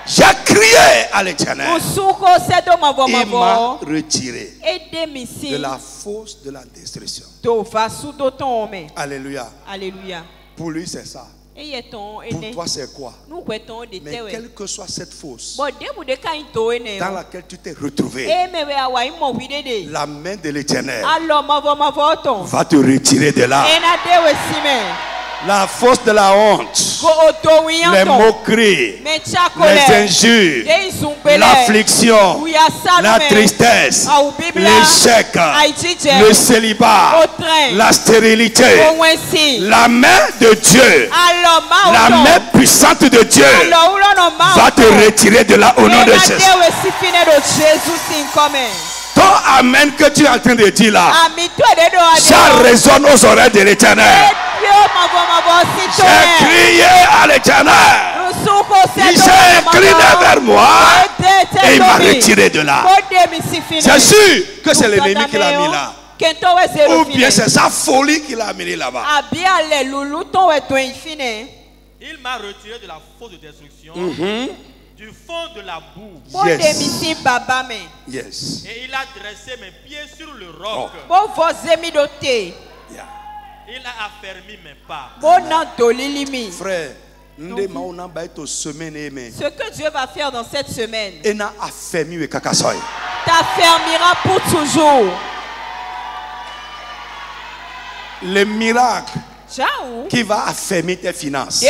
J'ai crié à l'Éternel. Il m'a retiré de la fosse de la destruction. Alléluia. Pour lui c'est ça. Pour toi c'est quoi? Mais quelle que soit cette fosse dans laquelle tu t'es retrouvé, la main de l'Éternel va te retirer de là. La fosse de la honte, les moqueries, les injures, l'affliction, la tristesse, l'échec, le célibat, la stérilité, la main de Dieu, la main puissante de Dieu va te retirer de là au nom de Jésus. Ton amen que tu es en train de dire là, ça résonne aux oreilles de l'Éternel. J'ai crié à l'Éternel. Il s'est incliné vers moi et il m'a retiré de là. C'est sûr que c'est l'ennemi qui l'a mis là. Ou bien c'est sa folie qui l'a amené là-bas. Il m'a retiré de la fosse de destruction. Du fond de la boue. Yes. Et il a dressé mes pieds sur le roc. Il a affermi mes pas. Frère, ce que Dieu va faire dans cette semaine t'affermira pour toujours. Le miracle qui va affermir tes finances.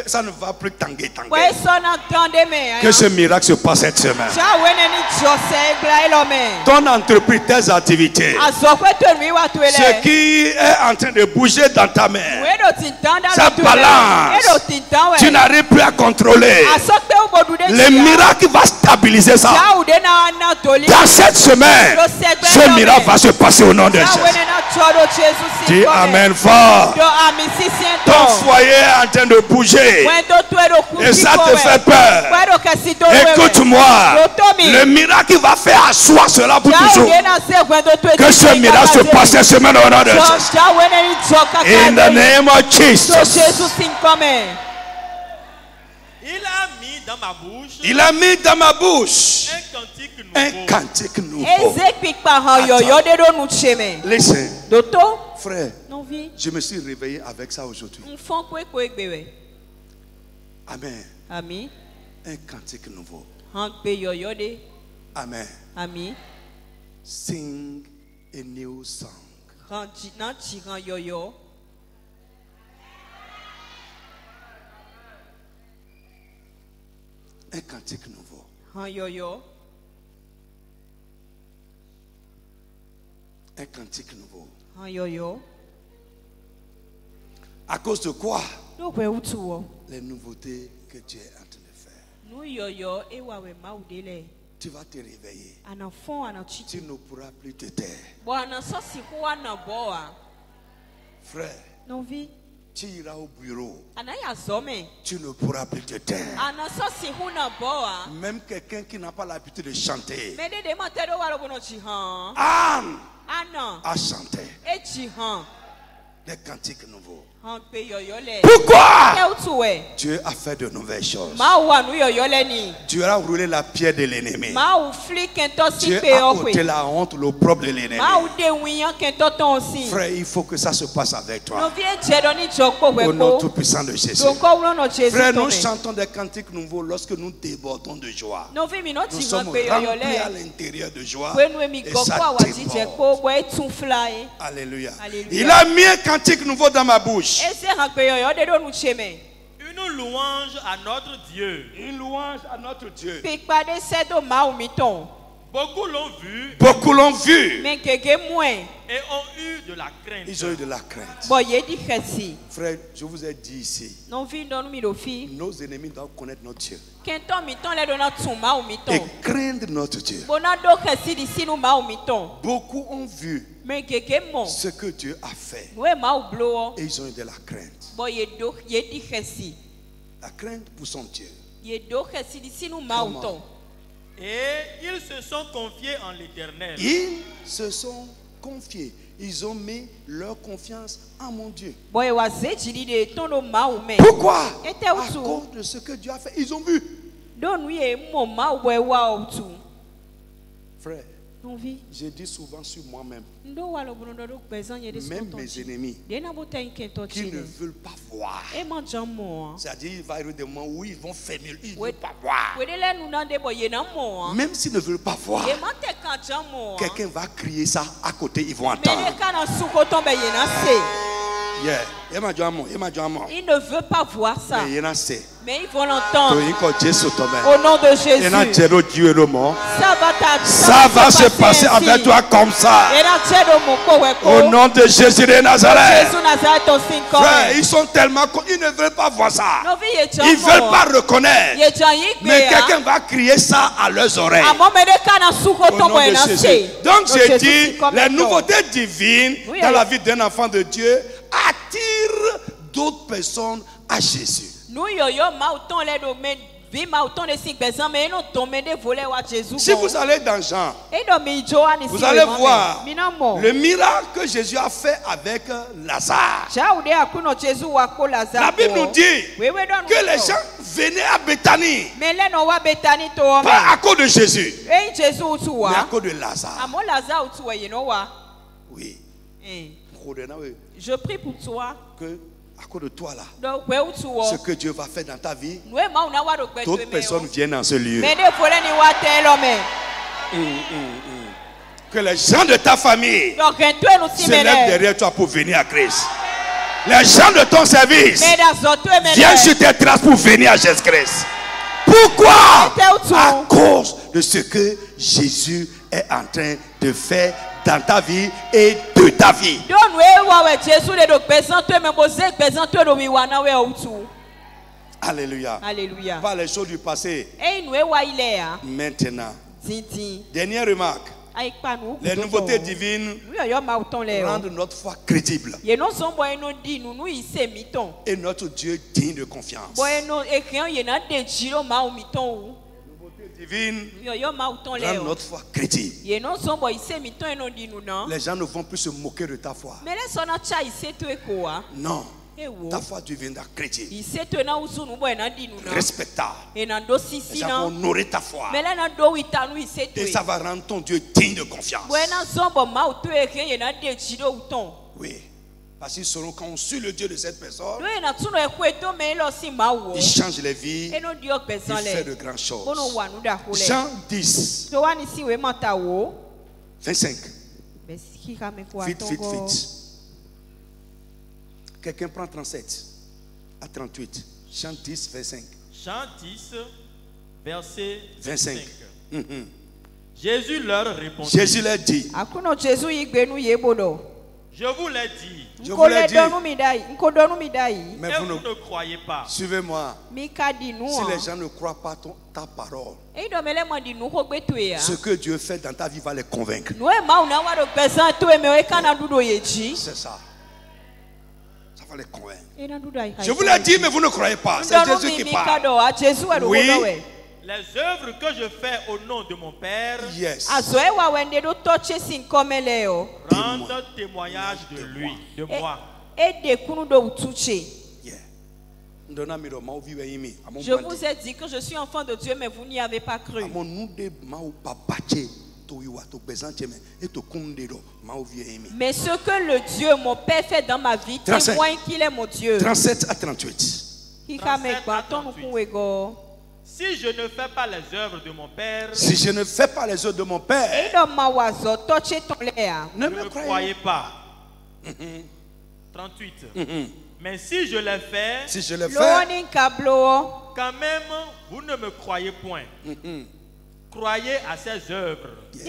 Ça ne va plus tanguer. Que ce miracle se passe cette semaine. Ton entreprise, tes activités, ce qui est en train de bouger dans ta main, ça balance. Tu n'arrives plus à contrôler. Le miracle va stabiliser ça. Dans cette semaine, ce miracle va se passer au nom de Jésus. Dis amen fort. Ton foyer est en train de bouger et ça te fait peur. Écoute-moi, le miracle va faire asseoir cela pour toujours. Que ce miracle se passe cette semaine au nom de Jésus. In the name of Jesus. Il a mis dans ma bouche. Il a mis dans ma bouche un cantique nouveau. Listen. Frère, je me suis réveillé avec ça aujourd'hui. Amen. Amen. Un cantique nouveau. Amen. Amen. Sing a new song. Un cantique nouveau. Un cantique nouveau. À cause de quoi? Les nouveautés que Dieu est en train de faire. Tu vas te réveiller. Tu ne pourras plus te taire. Frère, tu iras au bureau. Tu ne pourras plus te taire. Même quelqu'un qui n'a pas l'habitude de chanter. Anne a chanté des cantiques nouveaux. Pourquoi? Dieu a fait de nouvelles choses. Dieu a roulé la pierre de l'ennemi. Dieu a ôté la honte, l'opprobre de l'ennemi. Frère, il faut que ça se passe avec toi. Au nom tout puissant de Jésus. Frère, nous chantons des cantiques nouveaux lorsque nous débordons de joie. Nous sommes remplis à l'intérieur de joie. Et ça déborde. Alléluia. Il a mis un cantique nouveau dans ma bouche. Une louange à notre Dieu. Une louange à notre Dieu. Beaucoup l'ont vu. Beaucoup l'ont vu. Et ont eu de la crainte. Ils ont eu de la crainte. Frère, je vous ai dit ici. Nos ennemis doivent connaître notre Dieu. Et craindre notre Dieu. Beaucoup ont vu ce que Dieu a fait. Et ils ont eu de la crainte. La crainte pour son Dieu. Comment? Et ils se sont confiés en l'Éternel. Ils se sont confiés. Ils ont mis leur confiance en mon Dieu. Pourquoi? À cause de ce que Dieu a fait. Ils ont vu. Frère, je dis souvent sur moi-même. Même mes ennemis qui ne veulent pas voir. C'est-à-dire il va y avoir des moments où ils vont faire mieux. Ils ne veulent pas voir. Même s'ils ne veulent pas voir, quelqu'un va crier ça à côté, ils vont entendre. Il ne veut pas voir ça. Mais ils vont l'entendre. Au nom de Jésus. Ça va se passer avec toi comme ça. Au nom de Jésus de Nazareth. Frère, ils sont tellement... Ils ne veulent pas voir ça. Ils ne veulent pas reconnaître. Mais quelqu'un va crier ça à leurs oreilles. Au nom de Jésus. Donc j'ai dit, les nouveautés divines dans la vie d'un enfant de Dieu attirent d'autres personnes à Jésus. Si vous allez dans Jean, vous allez voir le miracle que Jésus a fait avec Lazare. La Bible nous dit que les gens venaient à Béthanie, pas à cause de Jésus, mais à cause de Lazare. Oui. Je prie pour toi que à cause de toi là, ce que Dieu va faire dans ta vie, d'autres personnes viennent dans ce lieu. Que les gens de ta famille se lèvent derrière toi pour venir à Christ. Les gens de ton service viennent sur tes traces pour venir à Jésus-Christ. Pourquoi? À cause de ce que Jésus est en train de faire dans ta vie et de ta vie. Alléluia. Alléluia. Pas les choses du passé. Maintenant. Dernière remarque. Les nouveautés divines rendent notre foi crédible. Et notre Dieu digne de confiance. Divine rend notre foi crédible. Les gens ne vont plus se moquer de ta foi. Non. ta foi deviendra chrétienne. Respectable. Ça va honorer ta foi. Et ça va rendre ton Dieu digne de confiance. Oui. Parce que selon quand on suit le Dieu de cette personne, il change les vies, il fait de grandes choses. Jean 10, 25. Vite. Quelqu'un prend 37 à 38. Jean 10, 25. Jean 10, verset 25. 25. Jésus leur répondit. Jésus leur dit. Je vous l'ai dit. Je vous l'ai dit. Mais vous ne croyez pas. Suivez-moi. Si les gens ne croient pas ta parole, ce que Dieu fait dans ta vie va les convaincre. C'est ça. Ça va les convaincre. Je vous l'ai dit, mais vous ne croyez pas. C'est Jésus qui parle. Oui. Les œuvres que je fais au nom de mon Père, yes, rendent témoignage de lui, de moi. Je vous ai dit que je suis enfant de Dieu, mais vous n'y avez pas cru. Mais ce que le Dieu, mon Père, fait dans ma vie, témoigne qu'il est mon Dieu. 37 à 38. Si je ne fais pas les œuvres de mon Père, ne me croyez pas. 38. Mais si je les fais, quand même, vous ne me croyez point. Croyez à ses œuvres. Yes.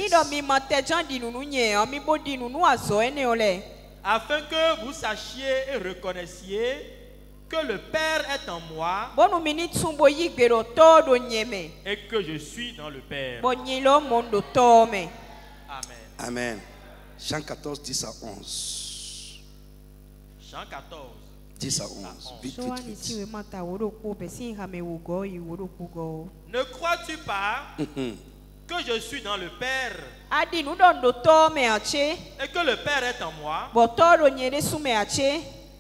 Afin que vous sachiez et reconnaissiez que le Père est en moi et que je suis dans le Père. Amen. Amen. Jean 14, 10 à 11. Jean 14. 10 à 11. Vite. Ne crois-tu pas que je suis dans le Père et que le Père est en moi?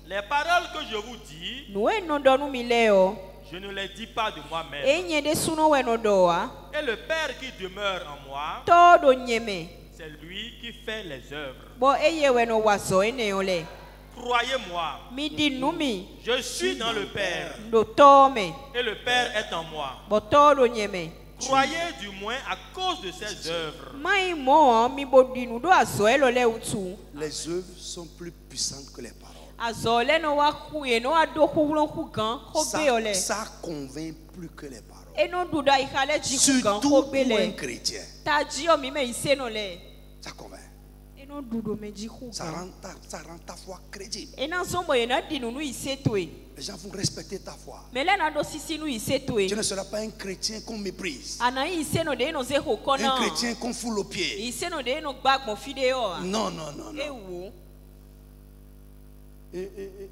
Les paroles que je vous dis, je ne les dis pas de moi-même. Et le Père qui demeure en moi, c'est lui qui fait les œuvres. Croyez-moi, je suis dans le Père et le Père est en moi. Croyez du moins à cause de ses œuvres. Les œuvres sont plus puissantes que les paroles. Ça convainc plus que les paroles. Surtout pour un chrétien. Ça convainc. Ça rend ta foi crédible. Les gens vont respecter ta foi. Tu ne seras pas un chrétien qu'on méprise. Un chrétien qu'on foule aux pieds. Non.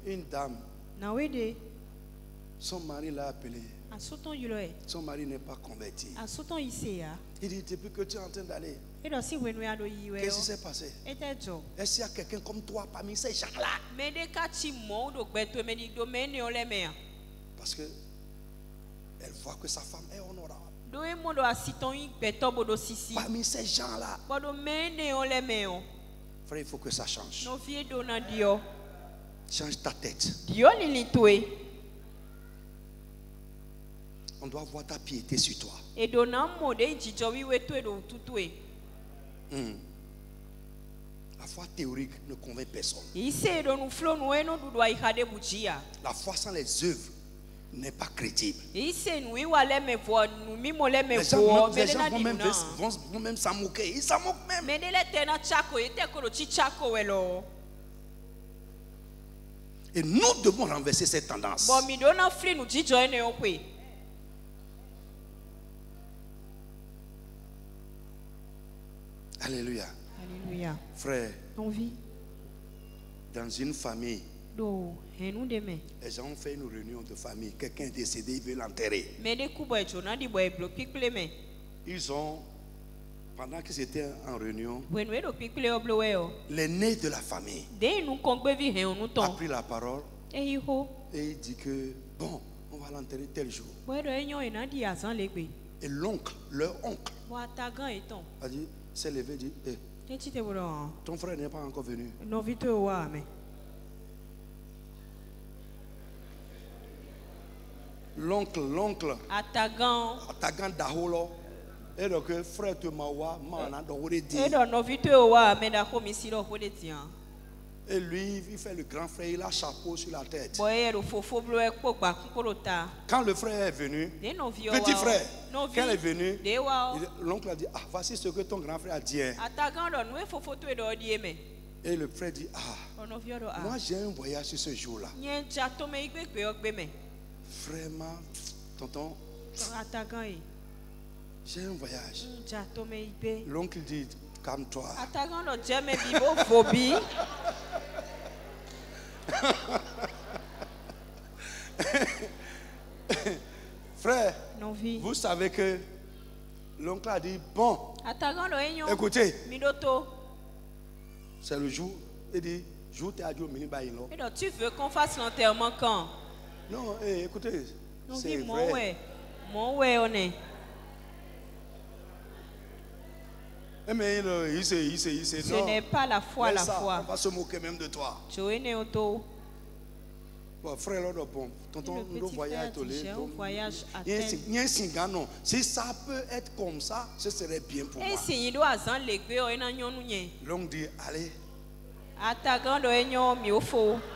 Une dame, son mari l'a appelé. Son mari n'est pas converti. Il dit, depuis que tu es en train d'aller, qu'est-ce qui s'est passé? Est-ce qu'il y a quelqu'un comme toi parmi ces gens-là? Parce que elle voit que sa femme est honorable. Parmi ces gens-là, frère, il faut que ça change. Change ta tête. On doit voir ta piété sur toi. La foi théorique ne convainc personne. La foi sans les œuvres n'est pas crédible. Les gens vont même s'en moquer. Ils s'en moquent même. Et nous devons renverser cette tendance. Alléluia. Frère, dans une famille, les gens ont fait une réunion de famille. Quelqu'un est décédé, ils veulent l'enterrer. Ils ont, pendant qu'ils étaient en réunion, l'aîné de la famille a pris la parole Et il dit que, bon, on va l'enterrer tel jour. Et l'oncle, leur oncle, a dit, s'est levé et dit, ton frère n'est pas encore venu. L'oncle, Atagan Daholo, et donc frère de Mawa, et lui, il fait le grand frère, il a chapeau sur la tête. Quand le frère est venu, petit frère, quand il est venu, l'oncle a dit, ah, voici ce que ton grand frère a dit. Et le frère dit, ah, moi j'ai un voyage sur ce jour-là. Vraiment, tonton, j'ai un voyage. L'oncle dit, calme-toi. Frère, vous savez que l'oncle a dit, bon, écoutez, c'est le jour, il dit, jour t'es à Dieu, tu veux qu'on fasse l'enterrement quand? Non, écoutez, c'est vrai. Mais il sait, ce n'est pas la foi, la foi. On va se moquer même de toi. Bon, frère, bon, tonton, nous voyage à Thènes. Si ça peut être comme ça, ce serait bien pour moi. L'oncle dit, allez.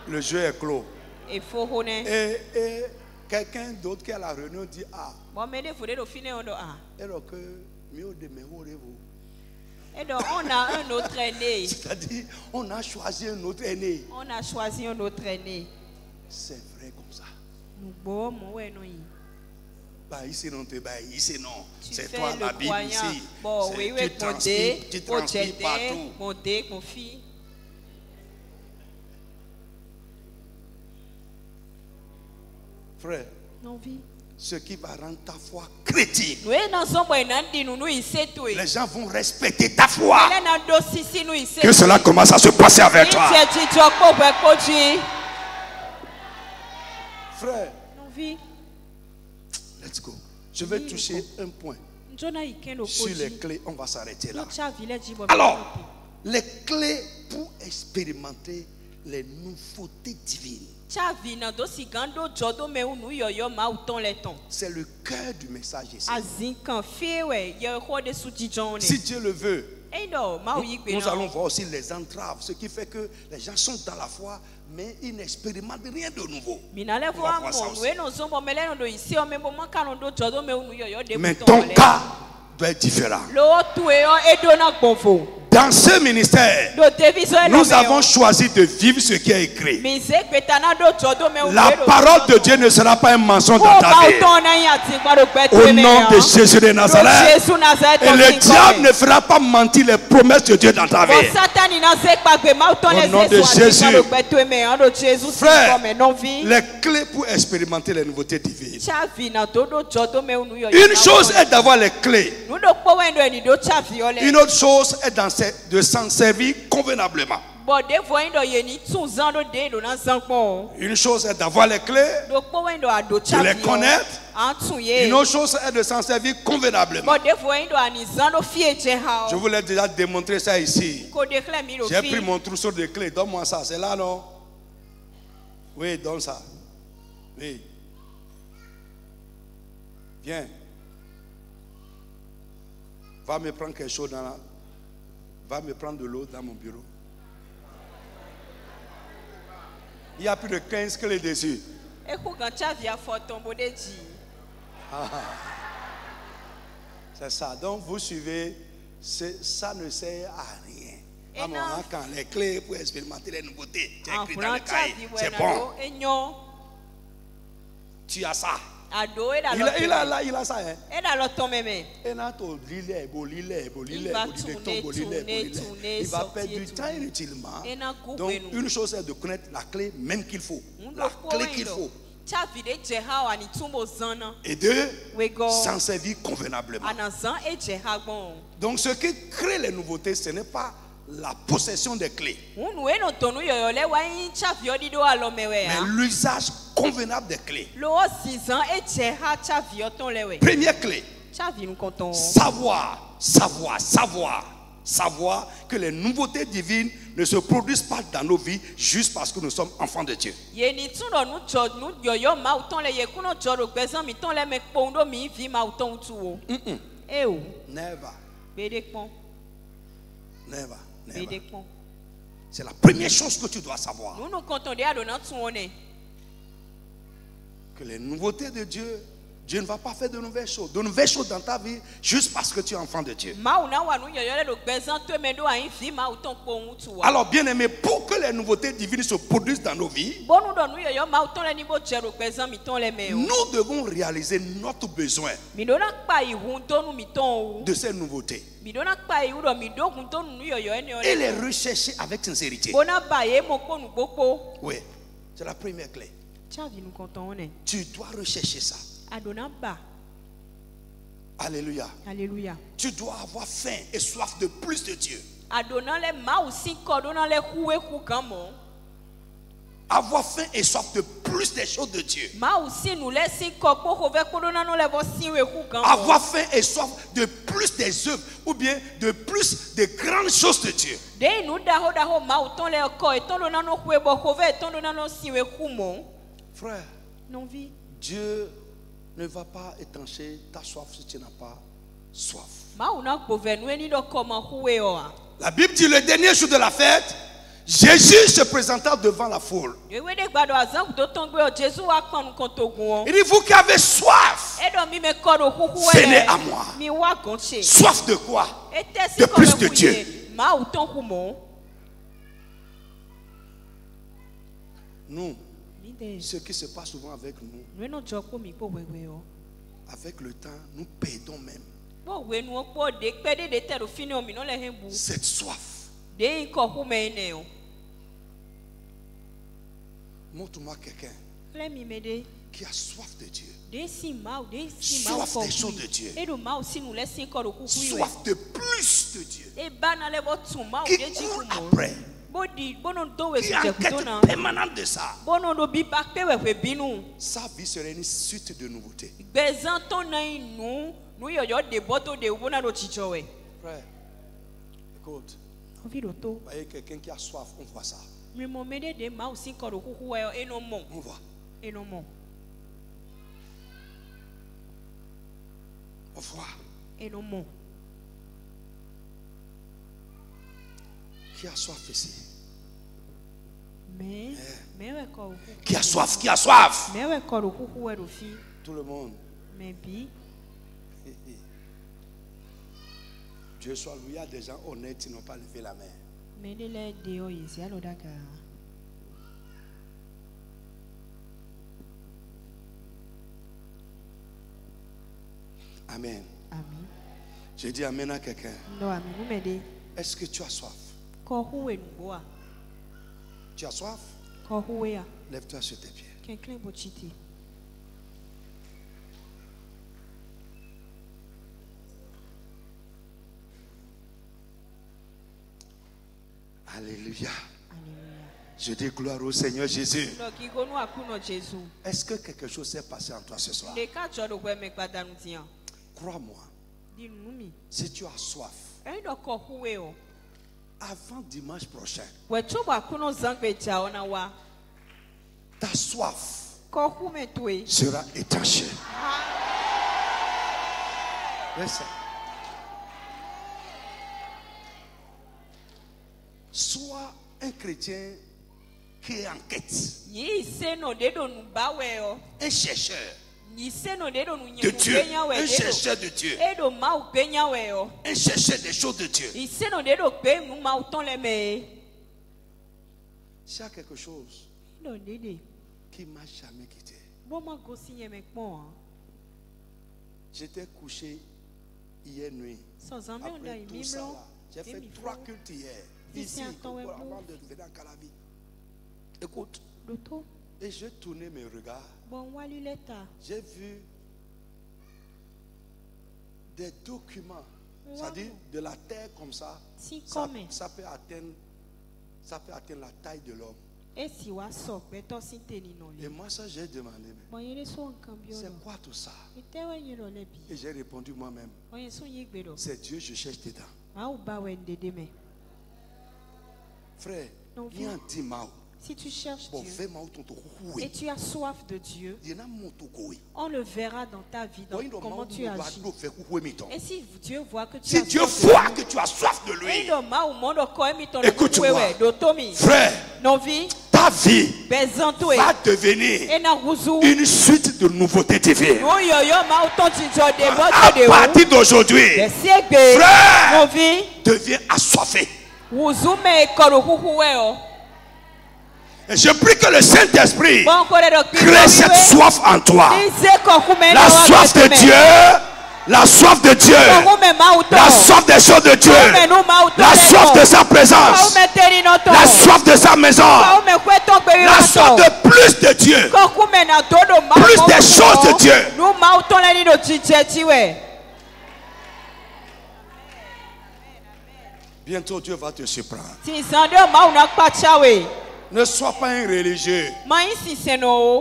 Le jeu est clos. Et quelqu'un d'autre qui est à la réunion dit, ah. Alors que, mieux de me vous. Et donc on a un autre aîné. C'est-à-dire, on a choisi un autre aîné. C'est vrai comme ça. Bah ici non, ici non. C'est toi la Bible ici. Tu transmis partout. Frère. Ce qui va rendre ta foi chrétienne. Les gens vont respecter ta foi. Que cela commence à se passer avec toi. Frère, let's go. Je vais toucher un point. Sur les clés, on va s'arrêter là. Alors, les clés pour expérimenter les nouveautés divines. C'est le cœur du message ici. Si Dieu le veut, nous allons voir aussi les entraves, ce qui fait que les gens sont dans la foi, mais ils n'expérimentent rien de nouveau. Mais ton cas doit être différent. Dans ce ministère, nous avons choisi de vivre ce qui est écrit. La parole de Dieu ne sera pas un mensonge dans ta vie. Au nom de Jésus de Nazareth. Et le diable ne fera pas mentir les promesses de Dieu dans ta vie. Au nom de Jésus. Frère, les clés pour expérimenter les nouveautés divines. Une chose est d'avoir les clés. Une autre chose est de s'en servir convenablement. Une chose est d'avoir les clés, de les connaître. Une autre chose est de s'en servir convenablement. Je vous l'ai déjà démontré ça ici. J'ai pris mon trousseau de clés. Donne-moi ça. C'est là, non? Oui, donne ça. Oui. Viens. Va me prendre quelque chose va me prendre de l'eau dans mon bureau. Il y a plus de 15 clés dessus. C'est ça. Donc vous suivez, ça ne sert à rien. Quand les clés pour expérimenter les nouveautés, tu as écrit dans le cahier, c'est bon. Tu as ça. Il a ça, hein? Il va perdre du temps inutilement. Donc, une chose est de connaître la clé même qu'il faut. La clé qu'il faut. Et deux, s'en servir convenablement. Donc, ce qui crée les nouveautés, ce n'est pas la possession des clés. Mais Mais l'usage convenable des clés. Première clé. Savoir que les nouveautés divines ne se produisent pas dans nos vies juste parce que nous sommes enfants de Dieu. Never. C'est la première chose que tu dois savoir. Que les nouveautés de Dieu, Dieu ne va pas faire de nouvelles choses dans ta vie juste parce que tu es enfant de Dieu. Alors bien aimé, pour que les nouveautés divines se produisent dans nos vies, nous devons réaliser notre besoin de ces nouveautés et les rechercher avec sincérité. Oui, c'est la première clé. Tu dois rechercher ça. Alléluia. Alléluia. Tu dois avoir faim et soif de plus de Dieu. Avoir faim et soif de plus des choses de Dieu. Avoir faim et soif de plus des œuvres ou bien de plus des grandes choses de Dieu. Frère, Dieu ne va pas étancher ta soif si tu n'as pas soif. La Bible dit le dernier jour de la fête, Jésus se présenta devant la foule. Il dit, vous qui avez soif, venez à moi. Soif de quoi? De plus de Dieu. Nous, ce qui se passe souvent avec nous, avec le temps, nous perdons même cette soif. Montre-moi quelqu'un qui a soif de Dieu, soif des choses de Dieu, soif de plus de Dieu, qui court après, qui enquête permanente de ça. Sa vie serait une suite de nouveautés. Frère, écoute, voyez quelqu'un qui a soif, on voit ça. On voit. On voit. Qui a soif ici? Qui a soif? Qui a soif? Tout le monde. Dieu soit loué, il y a des gens honnêtes qui n'ont pas levé la main. Amen. Je dis amen à quelqu'un. Est-ce que tu as soif? Tu as soif? Lève-toi sur tes pieds. Alléluia. Je dis gloire au Seigneur Jésus. Est-ce que quelque chose s'est passé en toi ce soir? Crois-moi. Si tu as soif, avant dimanche prochain, ta soif sera étanchée. Sois un chrétien qui est en quête, un chercheur de Dieu, un chercheur de Dieu, un chercheur des choses de Dieu. S'il y a quelque chose qui m'a jamais quitté, j'étais couché hier nuit. Après tout ça, j'ai fait 3 cultes hier. Ici, avant de venir à Calabi. Écoute, et j'ai tourné mes regards. J'ai vu des documents Ça dit de la terre comme ça, ça peut atteindre la taille de l'homme. Et moi ça j'ai demandé, c'est quoi tout ça? Et j'ai répondu moi-même, c'est Dieu, je cherche dedans. Frère, si tu cherches Dieu et tu as soif de Dieu, on le verra dans ta vie, dans comment tu agis. Et si Dieu voit que tu as soif de lui, écoute-moi, frère, ta vie va devenir une suite de nouveautés divines. À partir d'aujourd'hui, frère, deviens assoiffé. Et je prie que le Saint-Esprit crée cette soif en toi. La soif de Dieu. La soif de Dieu. La soif des choses de Dieu. La soif de sa présence. La soif de sa maison. La soif de plus de Dieu. Plus des choses de Dieu. Bientôt Dieu va te surprendre. Ne sois pas un religieux.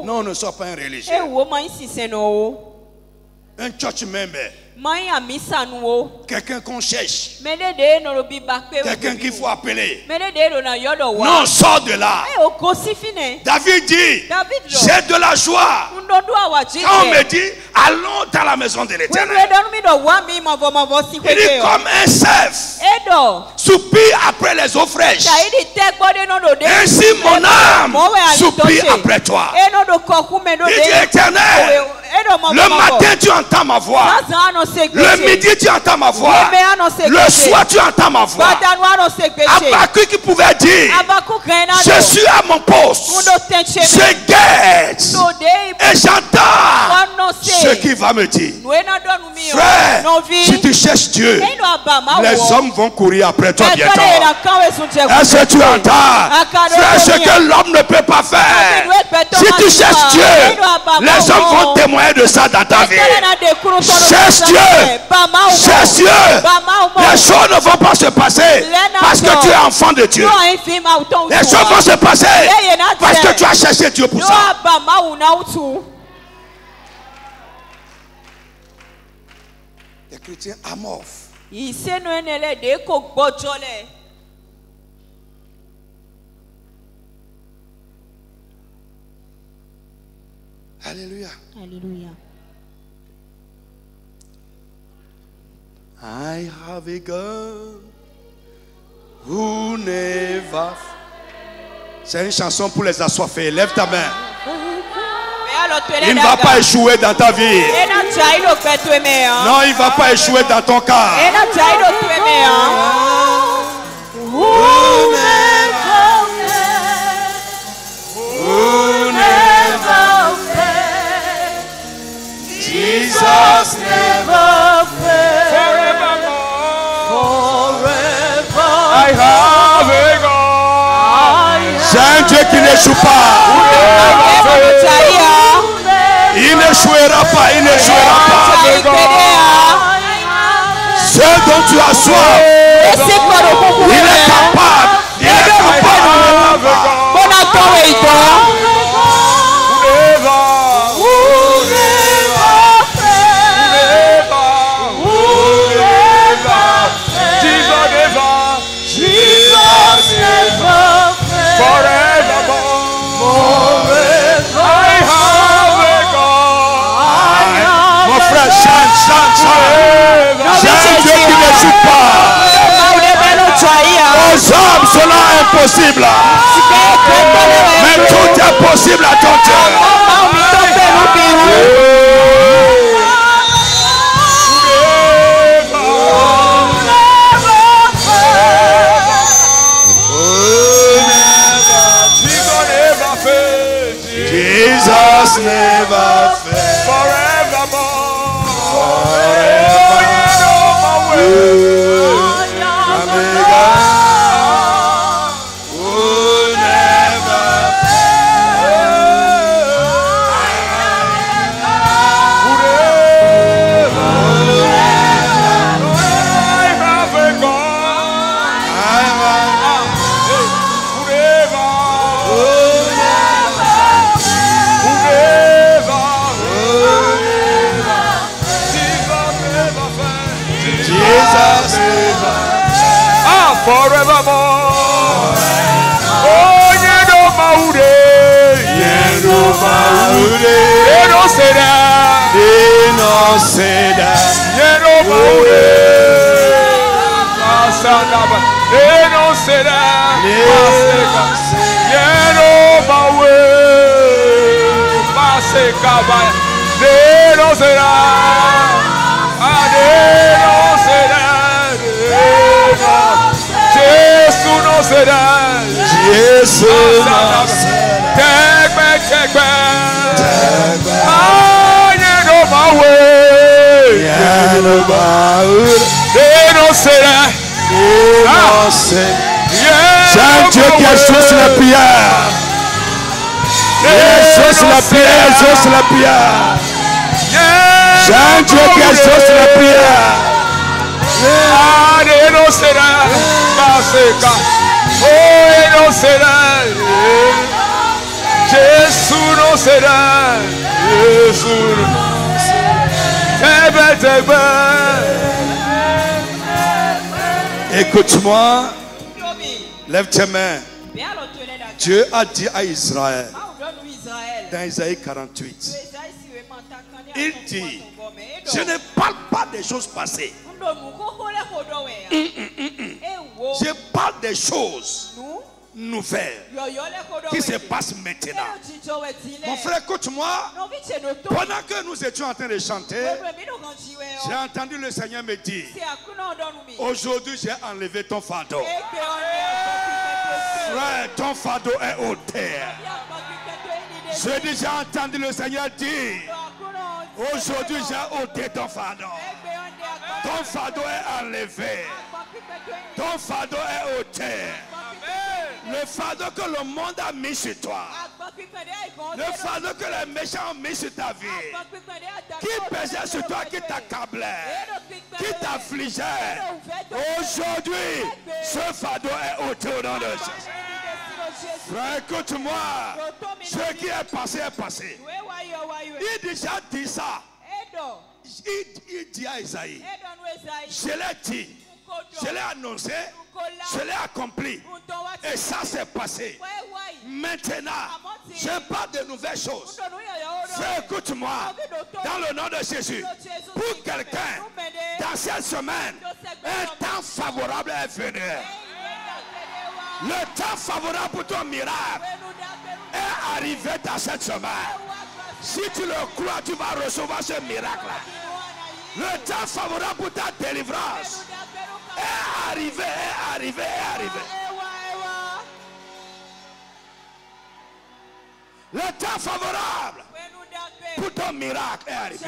Non, ne sois pas un religieux. Un church member. Quelqu'un qu'on cherche. Quelqu'un qu'il faut appeler. Non, sors de là. David dit, j'ai de la joie. Quand on me dit, allons dans la maison de l'Éternel. Il dit comme un cerf soupire après les eaux fraîches. Ainsi mon âme soupire après toi. Il dit, Éternel, le matin tu entends ma voix. Le midi tu entends ma voix. Le soir tu entends ma voix. Habakkuk qui pouvait dire, je suis à mon poste, je guette et j'entends ce qu'il va me dire. Frère, si tu cherches Dieu, les hommes vont courir après toi bientôt. Est-ce que tu entends? Frère, ce que l'homme ne peut pas faire, si tu cherches Dieu, les hommes vont témoigner de ça dans ta vie. Cherche Dieu. Cherche Dieu. Les choses ne vont pas se passer parce que tu es enfant de Dieu. Les choses vont se passer parce que tu as cherché Dieu pour ça. Les chrétiens amorphes. Alléluia. Alléluia. I have a God who never. C'est une chanson pour les assoiffés. Lève ta main. Il ne va pas échouer dans ta vie. Non, il ne va pas échouer dans ton cas. Jesus never fails. Forever. I have a God. C'est un Dieu qui n'échoue pas. Il n'échouera pas. Il n'échouera pas. Ce dont tu as soif, il est capable. Il est capable. C'est un Dieu qui n'échoue pas. Aux hommes, cela est impossible. Mais tout est possible à ton Dieu. Jesus never fails. Forevermore. forevermore. Oh, you know Maude. You know Maude. You know say that. You know say that. You know Maude. You know say that. You know Maude. Maseka. You know say that. You know say that. Jesus no será. Jesus no será. Take back. Ay, no my way. No será. No será. Chante quelque chose sur la prière. Exauce la prière, exauce la prière. Chante quelque chose sur la prière. Ah, no será. Oh, no será. Jesus no será. Jesus. Écoute-moi. Lève tes mains. Dieu a dit à Israël dans Isaïe 48. Il dit, je ne parle pas des choses passées. Je parle des choses nouvelles qui se passent maintenant. Mon frère, écoute-moi. Pendant que nous étions en train de chanter, j'ai entendu le Seigneur me dire, aujourd'hui j'ai enlevé ton fardeau. Frère, ton fardeau est ôté. Je dis, j'ai entendu le Seigneur dire, aujourd'hui j'ai ôté ton fardeau. Ton fardeau est enlevé. Ton fardeau est ôté. Le fardeau que le monde a mis sur toi. Le fardeau que les méchants ont mis sur ta vie. Qui pesait sur toi, qui t'accablait, qui t'affligeait. Aujourd'hui, ce fardeau est ôté au nom de Jésus. Frère, écoute-moi. Ce qui est passé est passé. Il déjà dit ça. Il dit à Isaïe, je l'ai dit, je l'ai annoncé, je l'ai accompli. Et ça s'est passé. Maintenant, je parle de nouvelles choses. Frère, écoute-moi. Dans le nom de Jésus, pour quelqu'un, dans cette semaine, un temps favorable est venu. Le temps favorable pour ton miracle est arrivé dans cette semaine. Si tu le crois, tu vas recevoir ce miracle. Le temps favorable pour ta délivrance est arrivé, est arrivé, est arrivé. Le temps favorable pour ton miracle est arrivé.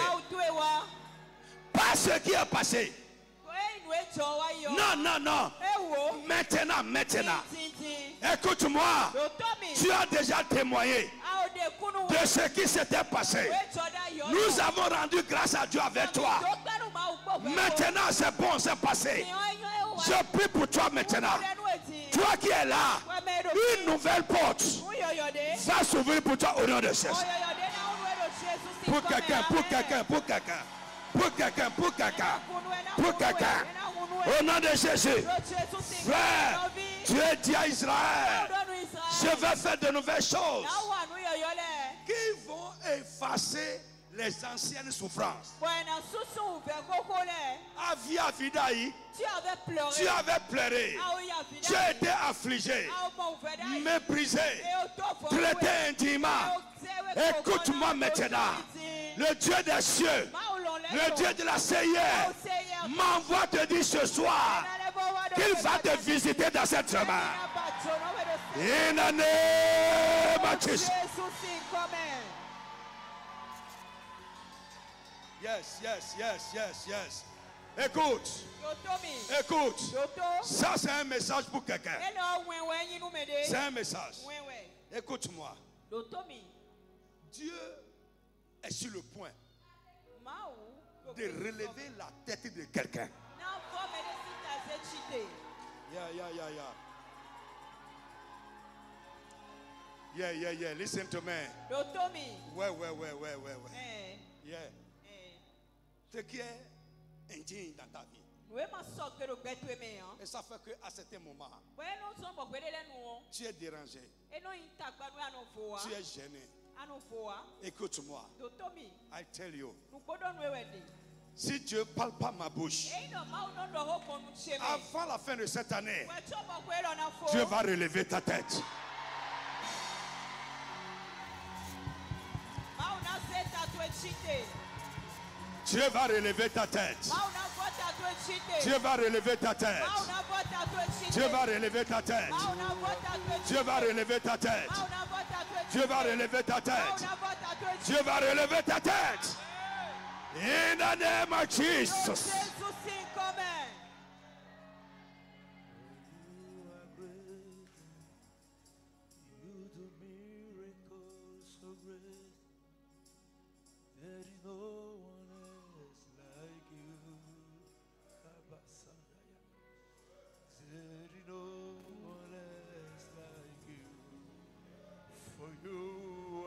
Pas ce qui est passé. Non, non, non. Maintenant, maintenant. Écoute-moi. Tu as déjà témoigné de ce qui s'était passé. Nous avons rendu grâce à Dieu avec toi. Maintenant, c'est bon, c'est passé. Je prie pour toi maintenant. Toi qui es là, une nouvelle porte va s'ouvrir pour toi au nom de Jésus. Pour quelqu'un, pour quelqu'un, pour quelqu'un. Pour quelqu'un, pour quelqu'un, pour quelqu'un. Au nom de Jésus. Frère, Dieu dit à Israël, je vais faire de nouvelles choses qui vont effacer les anciennes souffrances. Avidaï, tu avais pleuré, tu as été affligé, méprisé, traité intimement. Écoute-moi maintenant. Le Dieu des cieux, le Dieu de la CIA m'envoie te dire ce soir qu'il va te visiter dans cette semaine. In the name of Jesus. Yes, yes, yes, yes, yes. Écoute, écoute. Ça c'est un message pour quelqu'un. C'est un message. Écoute-moi. Dieu est sur le point de relever la tête de quelqu'un. Yeah. Listen to me. Ouais. Yeah. Ce qui est indigne dans ta vie. Et ça fait qu'à certains moments, tu es dérangé. Tu es gêné. Écoute-moi. I tell you. Si Dieu ne parle pas ma bouche, avant la fin de cette année, Dieu va relever ta tête. Dieu va relever ta tête. Dieu va relever ta tête. Dieu va relever ta tête. Dieu va relever ta tête. Dieu va relever ta tête. Dieu va relever ta tête. In the name of Jesus. You do miracles so great. There is no one else like you. There is no one else like you. For you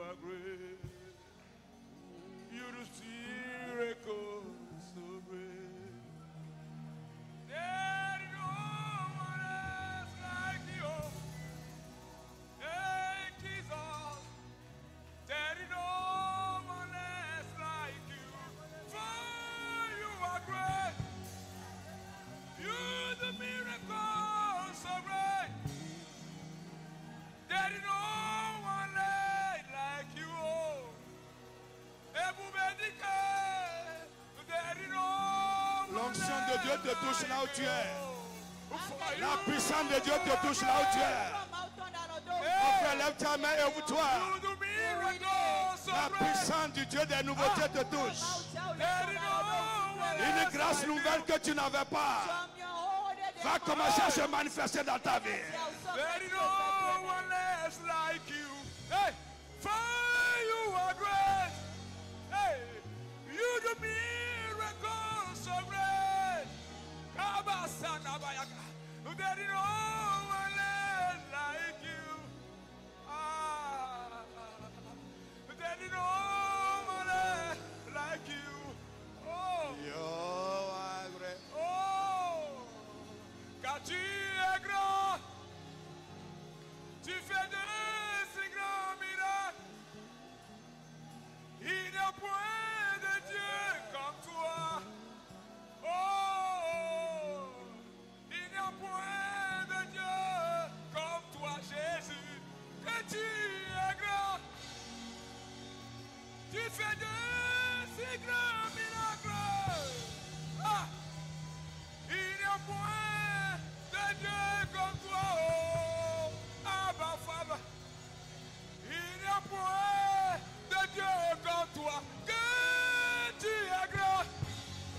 are great. You do miracles so great. There is no one else like you. Hey, Jesus. There is no one else like you. For you are great. You do miracles so great. There is no one like you. L'onction de Dieu te touche là où tu es. La puissance de Dieu te touche là où tu es. Mon frère, lève ta main et ouvre-toi. La puissance du Dieu des nouveautés te touche. Une grâce nouvelle que tu n'avais pas va commencer à se manifester dans ta vie. There is no one else like you. Hey, for you are great. Hey, you do miracles so great. There is no one else like you. There is no one else like you. Oh, You are great. oh, car tu es grand. Tu fais de si grands miracles. Il n'y a point de Dieu comme toi. Oh, il n'y a point de Dieu comme toi, Jésus. Que tu es grand. Tu fais de si grands miracles. Ah, il n'y a point de Dieu comme toi. Oh, Abba, Father. Il n'y a point de Dieu comme toi. Que tu es grand.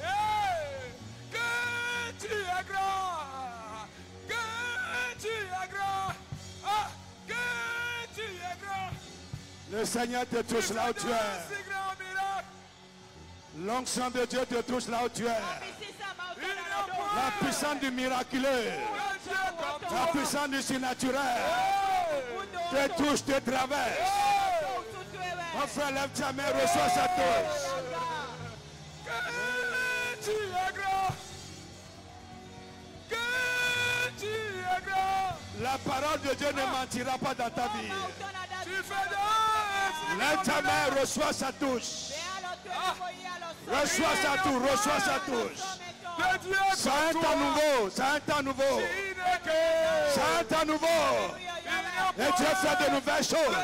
Hey, que tu es grand. Que tu es grand. Ah, que tu es grand. Le Seigneur te touche là où tu es. Si grand miracle. L'onction de Dieu te touche là où tu es. Il n'y a point La puissance du miraculeux, de Dieu comme la toi. puissance du surnaturel Hey, te touche, te traverse. Mon frère, lève ta main, reçois sa touche. que tu es grand. Que tu es grand. La parole de Dieu ne mentira pas dans ta vie. Tu fais de Lève ta main, reçois sa touche. Reçois sa touche, reçois sa touche. de Dieu C'est un temps nouveau, c'est un temps nouveau. C'est un temps nouveau. Et Dieu fait de nouvelles choses.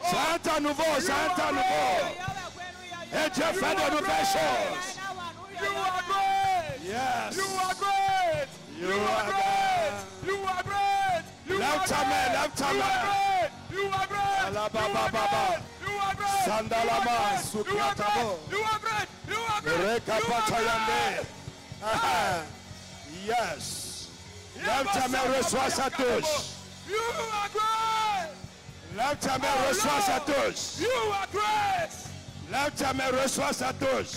C'est un temps nouveau, c'est un temps nouveau. Et Dieu fait de nouvelles choses. You are great. Yes. You are great. You are great. You are great. You Lève are ta main, great. lève ta You main. are great. You are great. Alabababa. You are great. Sandalama, You are Sukiatabo. great. You are great. You are great. Rekapatayande. Yes. Lève ta main, reçois sa touche. You are great. Lève ta main, reçois sa touche. You are great. Lève ta main, reçois sa touche.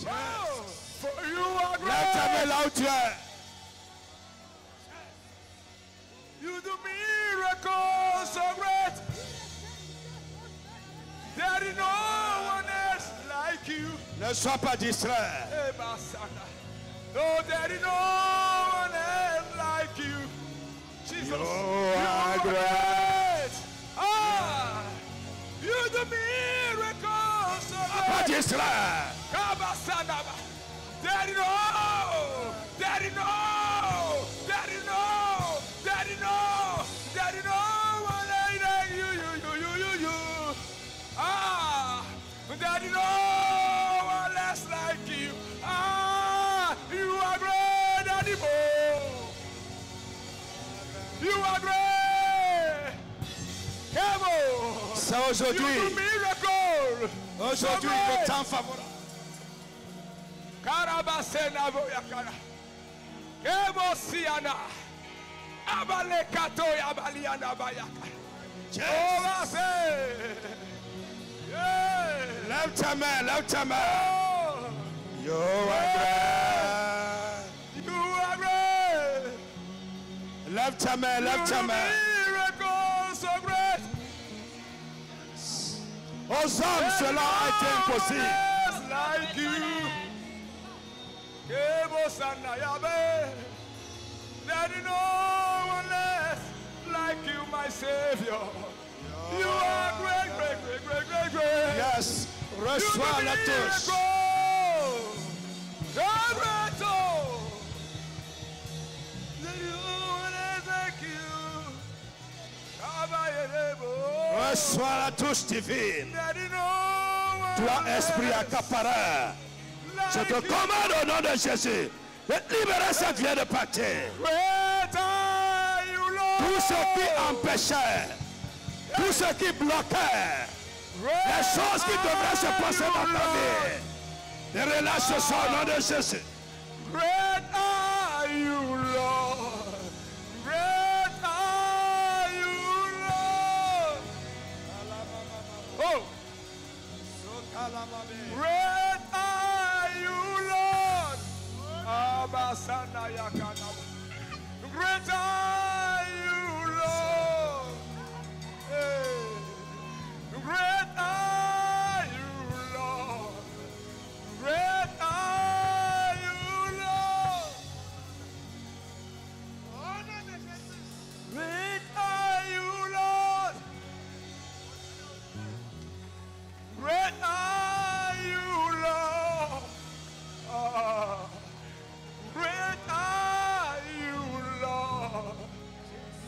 Oh, for you are Lève ta main great. là où tu es. You do miracles so great. There is no one else like you. Ne sois pas distrait. No, there is no one else like you. Jesus, you are great. You do miracles so great. There is no one like you. There is no one less like you. You are great, animal. You are great. C'est aujourd'hui. Aujourd'hui, le temps favorable. Karabasena boyakara. Kemo siana. Abale kato yabaliana bayaka. Lève ta main, lève ta main. You are great. You are great. Lève ta main, lève ta main. Miracles so great. Aux hommes, cela a été impossible. Like you. There is no one less like you, my Savior. You are great, great, great, great, great, great. Yes, reçois la touche. Reçois la touche divine. Toi, esprit accapareur, je te commande au nom de Jésus de libérer cette vieille de partir. Tout ce qui empêchait, tout ce qui bloquait, les choses qui devraient se passer dans ta vie, les relâche ce soir au nom de Jésus. Great are you, Lord. Great are you, Lord. Oh. Great are you, Lord. Great are you, Lord. Hey. Great are you, Lord. Great are you, Lord. Great are you, Lord. Great are you, Lord. Great are you, Lord. Great are you, Lord. Oh, great are you, Lord.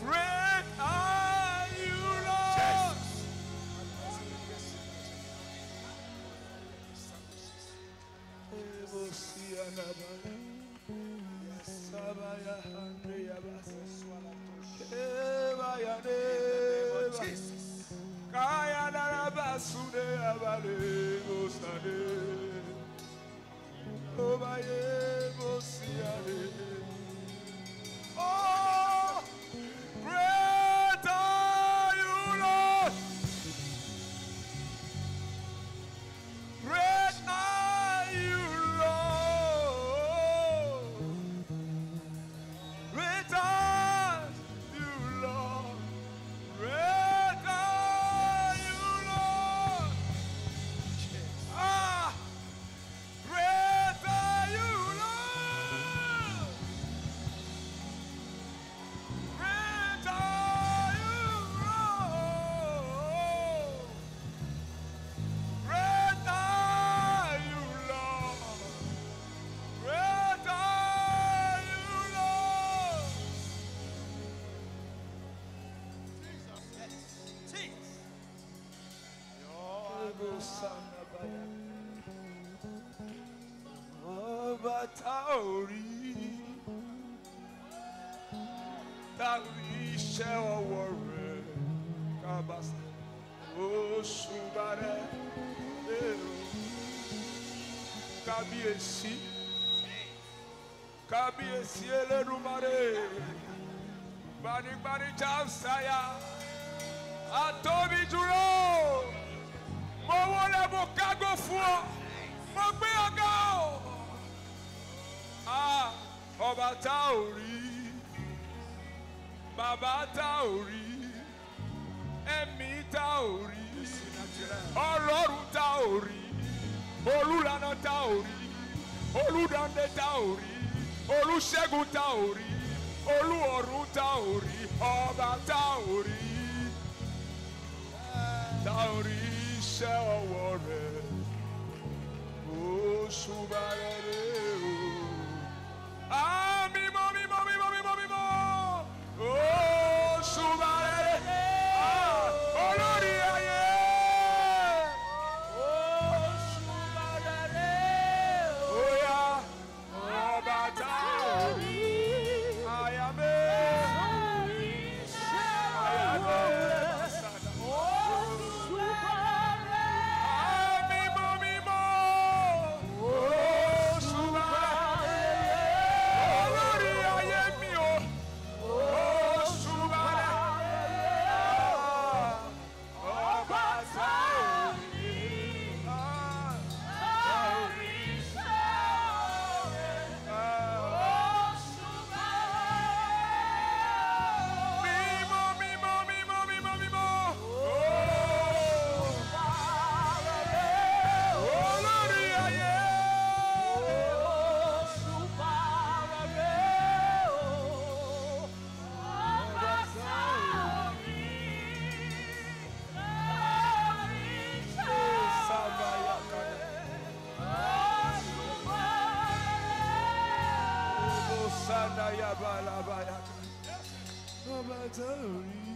Great are you, Lord. Great are you, Lord. Great are you, Lord. Great are you, Lord. Great are you, Lord. Great are you, Lord. Great are you, Lord. Jesus. Ọba Taori, Taori iṣẹ́ ọwọ́ rẹ̀ kábàsà, Òṣùbà rẹ̀ èrò, kábíyèsí, kábíyèsí Elédùmarè, gbanigbani Jámsáyà, àtóbi jùlọ, mo wọlé mo kágó fún ọ, mo gbé ọgá o. Ọba Taori, Bàbá Taori, Ẹ̀mí Taori, Ọlọ́run Taori, Olùlànà Taori, Olùdáǹdè Taori, Olúṣẹ́gun tá ò rí, Olúọ̀run tá ò rí, ọba tá ò rí, tá ò rí iṣẹ́ ọwọ́ rẹ̀. Òṣùbà rẹ̀ rè o. Mímọ́, mímọ́, mímọ́, mímọ́, mímọ́. Òṣùbà rẹ̀ rè o. Olórí ayé. Òṣùbà rẹ̀ rè o. Oya, ọba tá ò rí. Ayame. Ayame.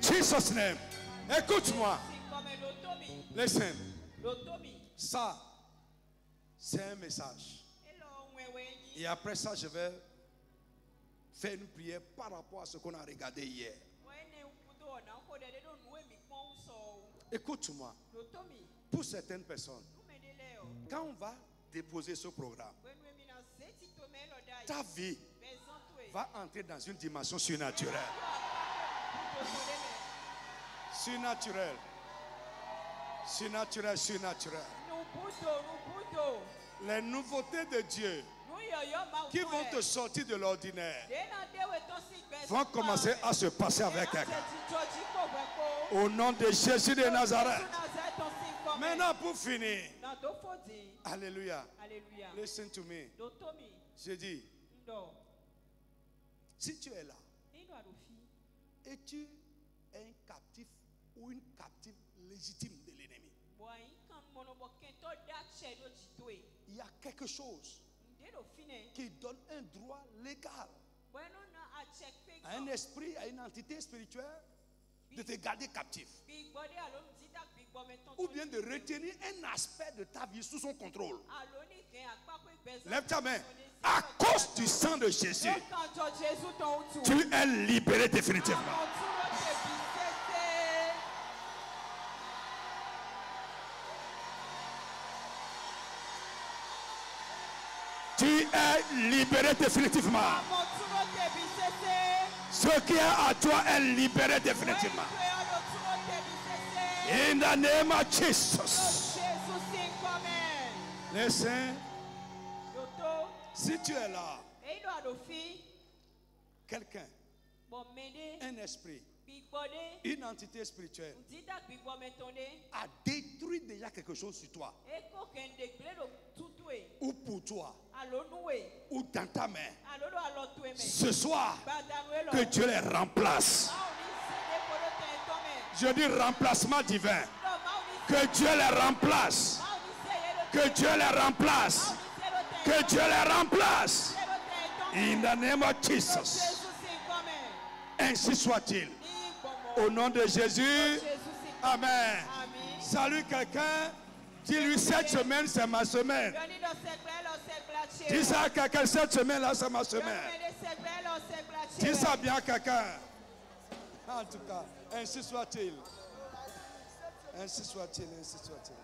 Jesus' name. Écoute-moi. Listen. Ça, c'est un message. Et après ça, je vais faire une prière par rapport à ce qu'on a regardé hier. Écoute-moi. Pour certaines personnes, quand on va déposer ce programme, ta vie va entrer dans une dimension surnaturelle. Surnaturel. Surnaturel, surnaturel. Les nouveautés de Dieu qui vont te sortir de l'ordinaire vont commencer à se passer avec quelqu'un. Au nom de Jésus de Nazareth. Maintenant pour finir. Alléluia. Listen to me. Je dis, si tu es là, es-tu un captif ou une captive légitime de l'ennemi? Il y a quelque chose qui donne un droit légal à un esprit, à une entité spirituelle de te garder captif, ou bien de retenir un aspect de ta vie sous son contrôle. Lève ta main. À cause du sang de Jésus, tu es libéré définitivement. Tu es libéré définitivement. Ce qui est à toi est libéré définitivement. In the name of Jesus. Listen. Si tu es là, quelqu'un, un esprit, une entité spirituelle a détruit déjà quelque chose sur toi, ou pour toi, ou dans ta main. Ce soir, que Dieu les remplace. Je dis remplacement divin. Que Dieu les remplace. Que Dieu les remplace. Que Dieu les remplace. In the name of Jesus. Ainsi soit-il. Au nom de Jésus. Amen. Salut quelqu'un. Dis-lui, cette semaine, c'est ma semaine. Dis ça à quelqu'un, cette semaine-là, c'est ma semaine. Dis ça bien à quelqu'un. En tout cas, ainsi soit-il. Ainsi soit-il, ainsi soit-il.